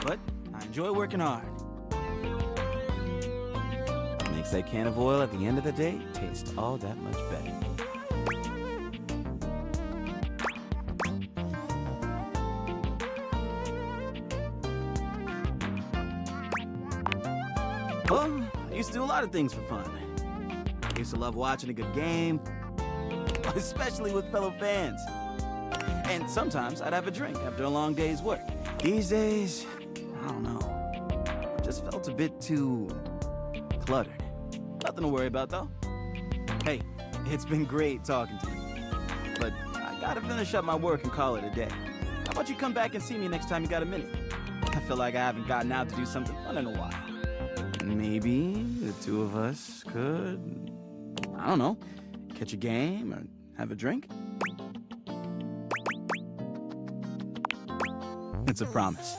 Speaker 7: But I enjoy working hard. Makes that can of oil at the end of the day taste all that much better. Well, I used to do a lot of things for fun. I used to love watching a good game, especially with fellow fans. And sometimes I'd have a drink after a long day's work. These days, I don't know. I just felt a bit too cluttered. Nothing to worry about, though. Hey, it's been great talking to you. But I gotta finish up my work and call it a day. How about you come back and see me next time you got a minute? I feel like I haven't gotten out to do something fun in a while. Maybe the two of us could, I don't know, catch a game or have a drink? It's a promise.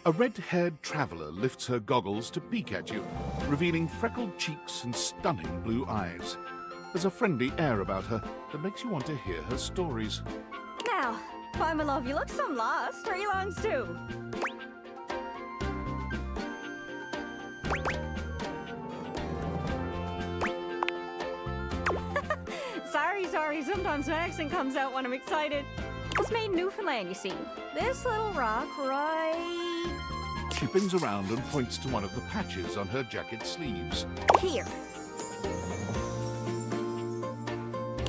Speaker 1: A red-haired traveler lifts her goggles to peek at you, revealing freckled cheeks and stunning blue eyes. There's a friendly air about her that makes you want to hear her stories.
Speaker 2: Now, why, my love, you look some lost. Where you longs to? Sorry, sometimes my accent comes out when I'm excited. It's made in Newfoundland, you see. This little rock right...
Speaker 1: She spins around and points to one of the patches on her jacket sleeves.
Speaker 2: here.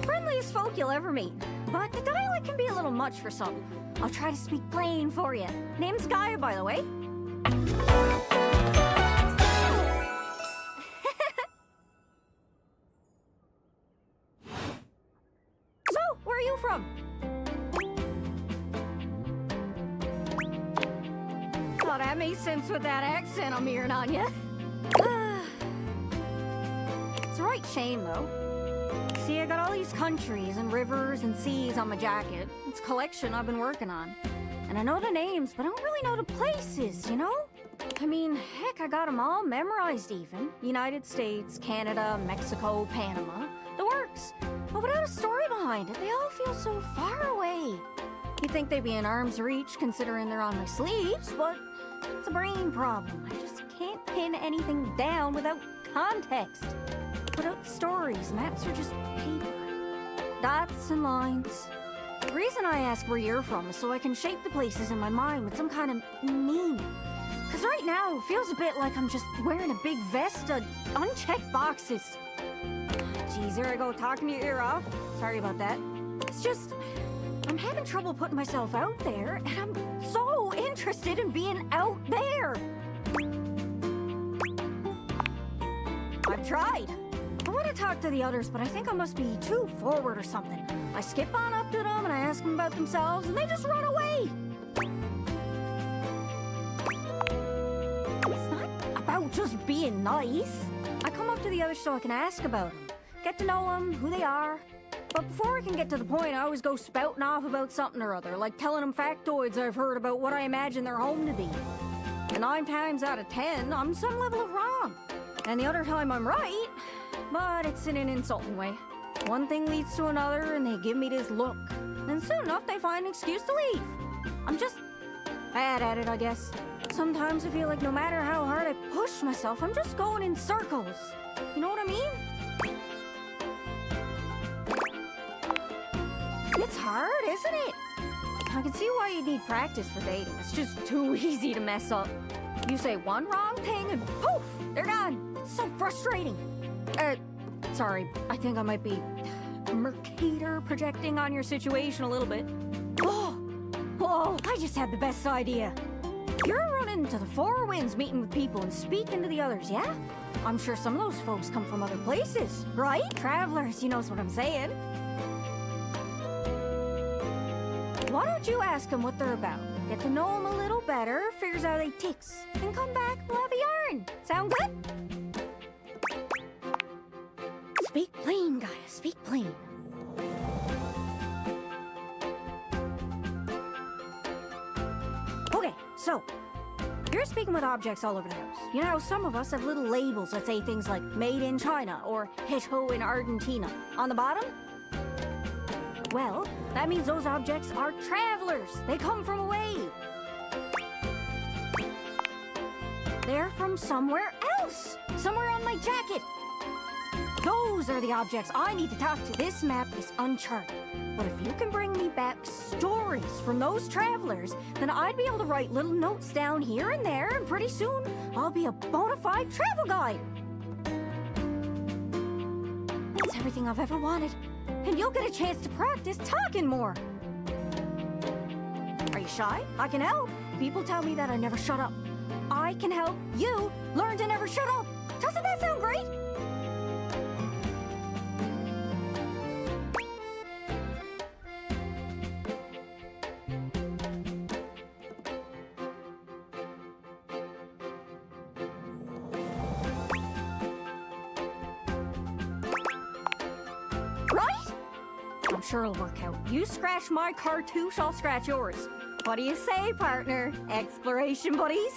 Speaker 2: Friendliest folk you'll ever meet, but the dialect can be a little much for some. I'll try to speak plain for you. Name's Gaia, by the way. So, where are you from? Oh, that makes sense with that accent I'm hearing on you. It's a right shame, though. See, I got all these countries and rivers and seas on my jacket. It's a collection I've been working on. And I know the names, but I don't really know the places, you know? I mean, heck, I got them all memorized even. United States, Canada, Mexico, Panama. The works. But without a story behind it, they all feel so far away. You'd think they'd be in arm's reach considering they're on my sleeves, but it's a brain problem. I just can't pin anything down without context. Without stories, maps are just paper. Dots and lines. The reason I ask where you're from is so I can shape the places in my mind with some kind of meaning. Because right now, it feels a bit like I'm just wearing a big vest of unchecked boxes. Geez, here I go talking your ear off. Sorry about that. It's just, I'm having trouble putting myself out there, and I'm so interested in being out there. I've tried. I want to talk to the others, but I think I must be too forward or something. I skip on up to them and I ask them about themselves, and they just run away. It's not about just being nice. I come up to the others so I can ask about them, get to know them, who they are. But before I can get to the point, I always go spouting off about something or other, like telling them factoids I've heard about what I imagine their home to be. And 9 times out of 10, I'm some level of wrong. And the other time I'm right, but it's in an insulting way. One thing leads to another, and they give me this look. And soon enough, they find an excuse to leave. I'm just bad at it, I guess. Sometimes I feel like no matter how hard I push myself, I'm just going in circles. You know what I mean? It's hard, isn't it? I can see why you need practice for dating. It's just too easy to mess up. You say one wrong thing and poof, they're gone. It's so frustrating. Sorry, I think I might be Mercator projecting on your situation a little bit. Oh, I just had the best idea. You're running into the Four Winds meeting with people and speaking to the others, yeah? I'm sure some of those folks come from other places, right? Travelers, you knows what I'm saying. Why don't you ask them what they're about? Get to know them a little better, figures out they ticks, and come back, we'll have a yarn. Sound good? Speak plain, Gaia, speak plain. Okay, so, you're speaking with objects all over the house. You know how some of us have little labels that say things like made in China or hecho in Argentina on the bottom? Well, that means those objects are travelers. They come from away. They're from somewhere else. Somewhere on my jacket. Those are the objects I need to talk to. This map is uncharted. But if you can bring me back stories from those travelers, then I'd be able to write little notes down here and there, and pretty soon I'll be a bona fide travel guide. It's everything I've ever wanted. And you'll get a chance to practice talking more. Are you shy? I can help. People tell me that I never shut up. I can help you learn to never shut up. Doesn't that sound great? Right? I'm sure it'll work out. You scratch my cartouche, I'll scratch yours. What do you say, partner? Exploration buddies?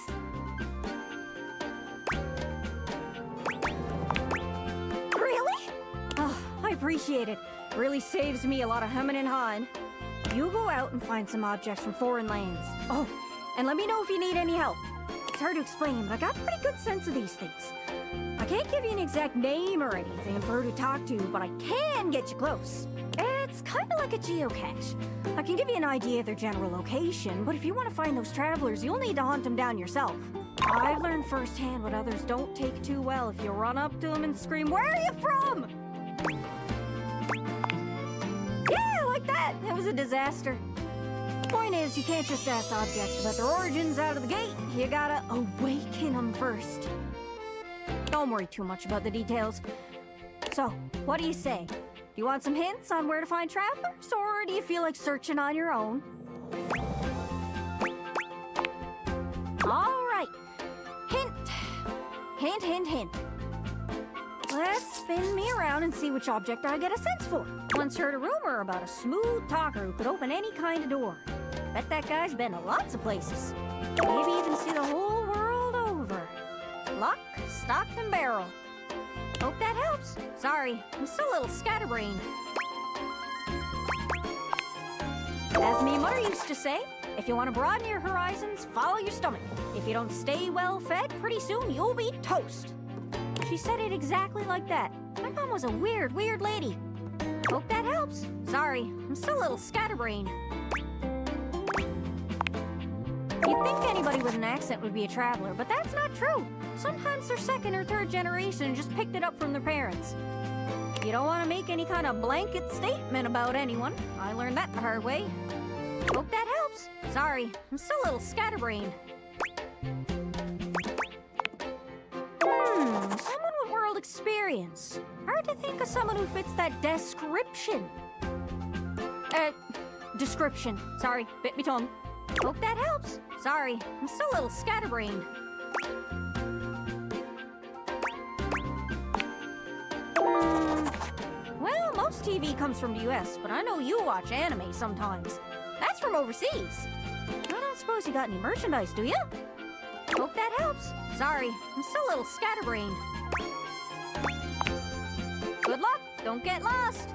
Speaker 2: Really? Oh, I appreciate it. Really saves me a lot of humming and hawing. You go out and find some objects from foreign lands. Oh, and let me know if you need any help. It's hard to explain, but I got a pretty good sense of these things. I can't give you an exact name or anything for her to talk to, but I can get you close. It's kind of like a geocache. I can give you an idea of their general location, but if you want to find those travelers, you'll need to hunt them down yourself. I've learned firsthand what others don't take too well if you run up to them and scream, "Where are you from?" Yeah, like that. It was a disaster. Point is, you can't just ask objects about their origins out of the gate. You gotta awaken them first. Don't worry too much about the details. So, what do you say? Do you want some hints on where to find travelers, or do you feel like searching on your own? All right. Hint. Hint, hint, hint. Let's spin me around and see which object I get a sense for. Once heard a rumor about a smooth talker who could open any kind of door. Bet that guy's been to lots of places. Maybe even see the whole world over. Lock, stock, and barrel. Hope that helps. Sorry, I'm still a little scatterbrained. As me mother used to say, if you want to broaden your horizons, follow your stomach. If you don't stay well fed, pretty soon you'll be toast. She said it exactly like that. My mom was a weird, weird lady. Hope that helps. Sorry, I'm still a little scatterbrained. You'd think anybody with an accent would be a traveler, but that's not true. Sometimes they're second or third generation and just picked it up from their parents. You don't want to make any kind of blanket statement about anyone. I learned that the hard way. Hope that helps. Sorry, I'm still a little scatterbrained. Someone with world experience. Hard to think of someone who fits that description. Description. Sorry, bit me tongue. Hope that helps. Sorry, I'm still a little scatterbrained. Well, most TV comes from the US, but I know you watch anime sometimes. That's from overseas. I don't suppose you got any merchandise, do you? Hope that helps. Sorry, I'm still a little scatterbrained. Good luck. Don't get lost.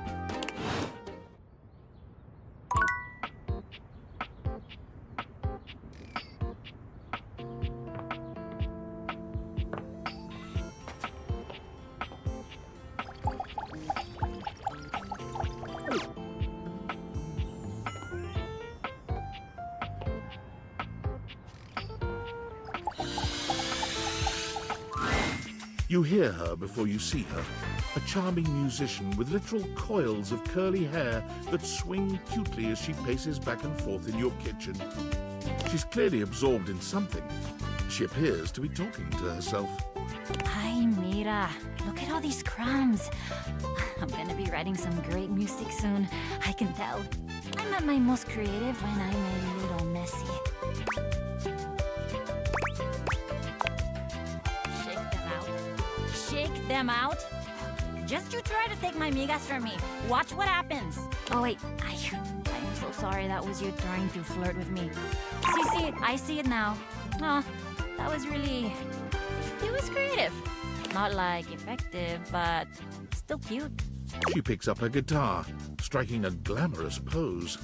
Speaker 1: You hear her before you see her. A charming musician with literal coils of curly hair that swing cutely as she paces back and forth in your kitchen. She's clearly absorbed in something. She appears to be talking to herself.
Speaker 14: Ay, mira. Look at all these crumbs. I'm gonna be writing some great music soon. I can tell. I'm at my most creative when I'm a little messy. Shake them out. Just you try to take my migas from me. Watch what happens. Oh wait, I'm so sorry that was you trying to flirt with me. See, I see it now. Oh, that was really... It was creative. Not like effective, but still cute.
Speaker 1: She picks up her guitar, striking a glamorous pose.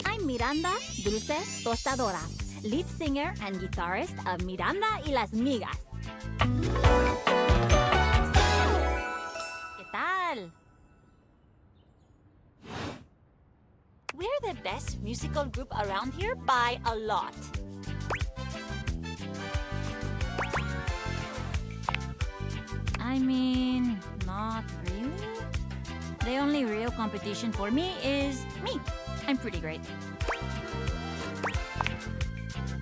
Speaker 14: I'm Miranda Dulce Tostadora, lead singer and guitarist of Miranda y las Migas. We're the best musical group around here by a lot. I mean, not really. The only real competition for me is me. I'm pretty great.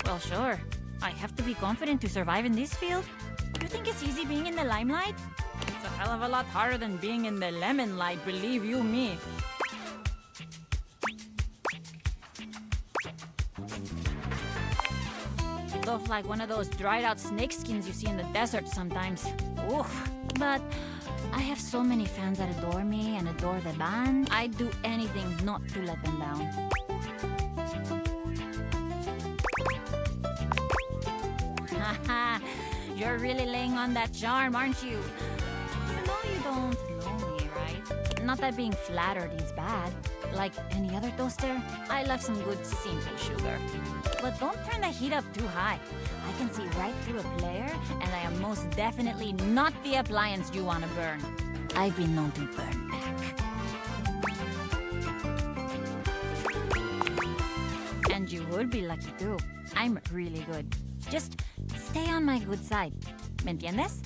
Speaker 14: Well, sure. I have to be confident to survive in this field. You think it's easy being in the limelight? It's a hell of a lot harder than being in the lemon light, believe you me. Look like one of those dried out snake skins you see in the desert sometimes. Oof. But I have so many fans that adore me and adore the band. I'd do anything not to let them down. You're really laying on that charm, aren't you? You know you don't know me, right? Not that being flattered is bad. Like any other toaster, I love some good simple sugar. But don't turn the heat up too high. I can see right through a player, and I am most definitely not the appliance you want to burn. I've been known to burn back. And you would be lucky too. I'm really good. Just stay on my good side. ¿Me entiendes?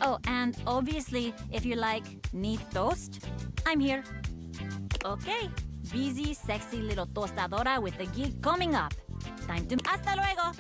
Speaker 14: Oh, and obviously, if you like neat toast, I'm here. Okay, busy, sexy little tostadora with the gig coming up. Time to... Hasta luego!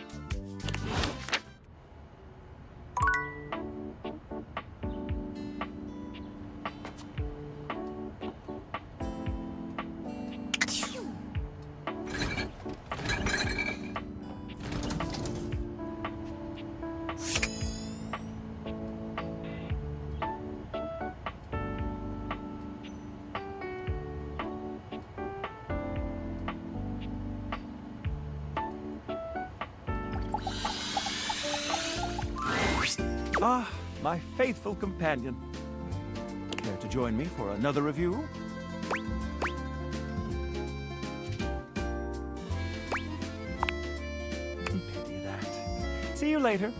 Speaker 15: Ah, my faithful companion. Care to join me for another review? Pity that. See you later.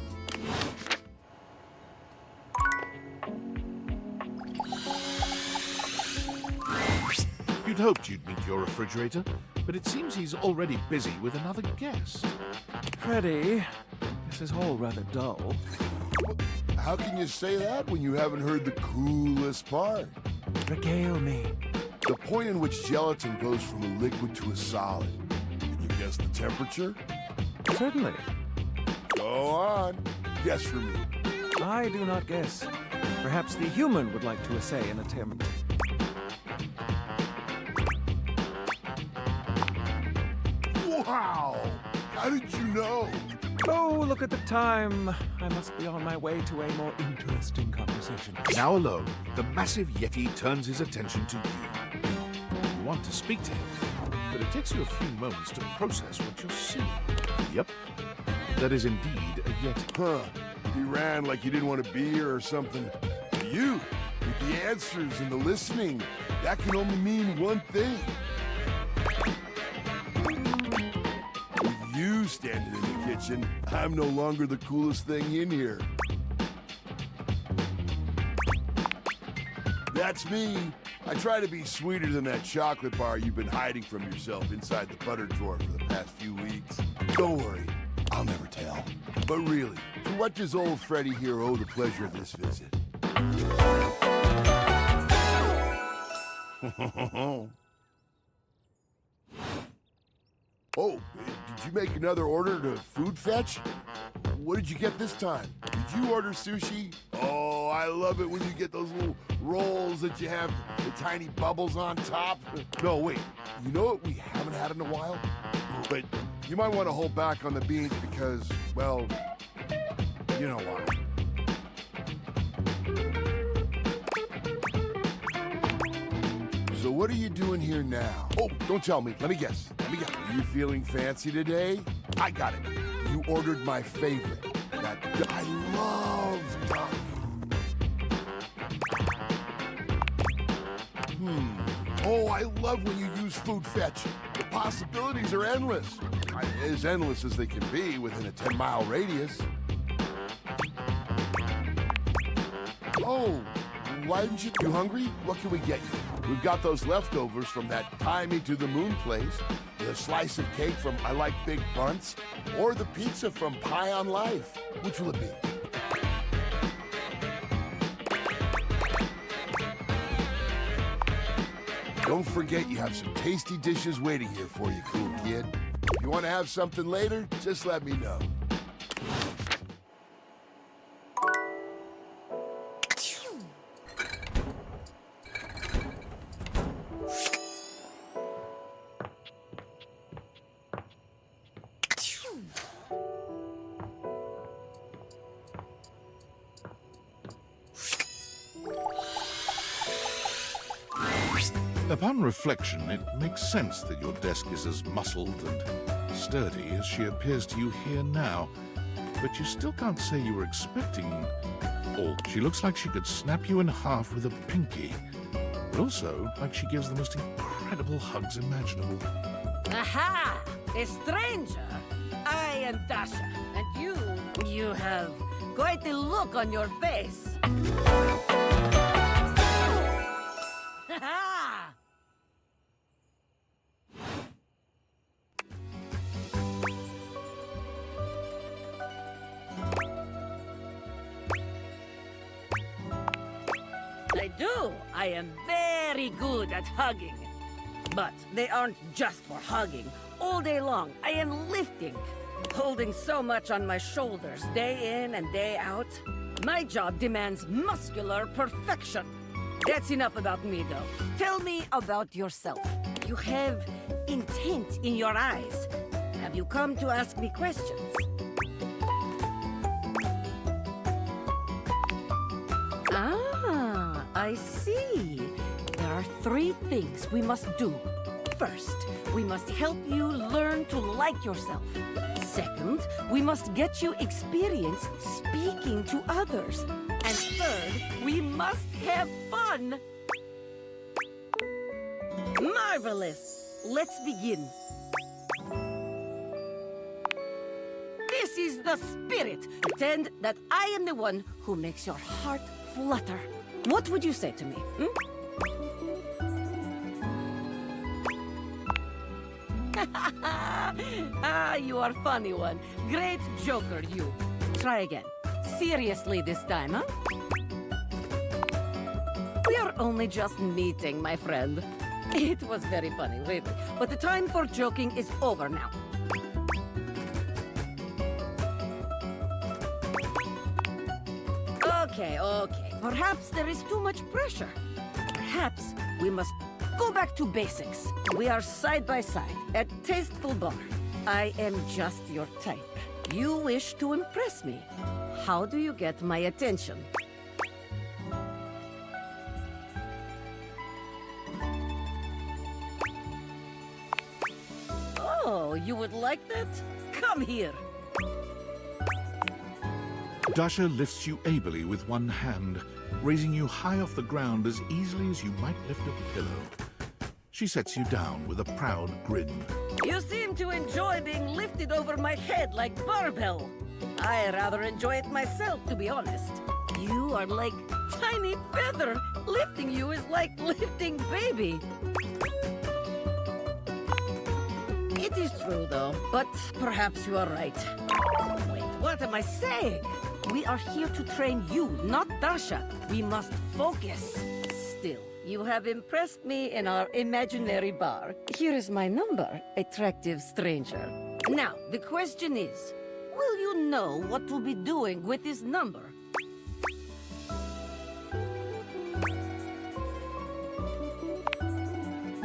Speaker 1: You'd hoped you'd meet your refrigerator, but it seems he's already busy with another guest.
Speaker 15: Freddy, this is all rather dull.
Speaker 16: How can you say that when you haven't heard the coolest part?
Speaker 15: Regale me.
Speaker 16: The point in which gelatin goes from a liquid to a solid. Can you guess the temperature?
Speaker 15: Certainly.
Speaker 16: Go on. Guess for me.
Speaker 15: I do not guess. Perhaps the human would like to essay an attempt.
Speaker 16: Wow! How did you know?
Speaker 15: Oh, look at the time. I must be on my way to a more interesting conversation.
Speaker 1: Now alone, the massive Yeti turns his attention to you. You want to speak to him, but it takes you a few moments to process what you're seeing. Yep, that is indeed a Yeti.
Speaker 16: Huh. He ran like he didn't want to be here or something. You, with the answers and the listening, that can only mean one thing. With you standing in the kitchen, I'm no longer the coolest thing in here. That's me. I try to be sweeter than that chocolate bar you've been hiding from yourself inside the butter drawer for the past few weeks. Don't worry, I'll never tell. But really, to what does old Freddy here owe the pleasure of this visit? Oh, did you make another order to Food Fetch? What did you get this time? Did you order sushi? Oh, I love it when you get those little rolls that you have the tiny bubbles on top. No, wait. You know what we haven't had in a while? But you might want to hold back on the beans because, well, you know why. So what are you doing here now? Oh, don't tell me. Let me guess. Are you feeling fancy today? I got it. You ordered my favorite. That I love duck. Oh, I love when you use Food Fetch. The possibilities are endless. As endless as they can be within a 10-mile radius. Oh, why didn't you hungry? What can we get you? We've got those leftovers from that Tie Me to the Moon place, the slice of cake from I Like Big Bunts, or the pizza from Pie on Life. Which will it be? Don't forget you have some tasty dishes waiting here for you, cool kid. If you want to have something later, just let me know.
Speaker 1: Upon reflection, it makes sense that your desk is as muscled and sturdy as she appears to you here now. but you still can't say you were expecting... Oh, she looks like she could snap you in half with a pinky. But also, like she gives the most incredible hugs imaginable.
Speaker 17: Aha! A stranger! I am Dasha, and you have quite a look on your face. Ha! I do. I am very good at hugging. But they aren't just for hugging. All day long, I am lifting. Holding so much on my shoulders, day in and day out. My job demands muscular perfection. That's enough about me, though. Tell me about yourself. You have intent in your eyes. Have you come to ask me questions? Ah, I see. There are 3 things we must do. First, we must help you learn to like yourself. Second, we must get you experience speaking to others. And third, we must have fun. Marvelous. Let's begin. This is the spirit. Pretend that I am the one who makes your heart flutter. What would you say to me? You are funny one. Great joker, you. Try again. Seriously this time, huh? We are only just meeting, my friend. It was very funny, really. But the time for joking is over now. Okay. Perhaps there is too much pressure. Perhaps we must go back to basics. We are side by side at Tasteful Bar. I am just your type. You wish to impress me. How do you get my attention? Oh, you would like that? Come here.
Speaker 1: Dasha lifts you ably with one hand, raising you high off the ground as easily as you might lift a pillow. She sets you down with a proud grin.
Speaker 17: You seem to enjoy being lifted over my head like barbell. I rather enjoy it myself, to be honest. You are like tiny feather. Lifting you is like lifting baby. It is true, though, but perhaps you are right. Wait, what am I saying? We are here to train you, not Dasha. We must focus. Still, you have impressed me in our imaginary bar. Here is my number, attractive stranger. Now, the question is, will you know what to be doing with this number?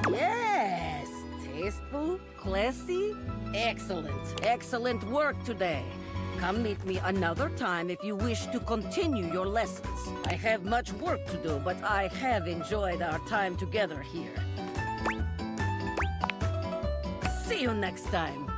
Speaker 17: Yes! Tasteful, classy, excellent. Excellent work today. Come meet me another time if you wish to continue your lessons. I have much work to do, but I have enjoyed our time together here. See you next time.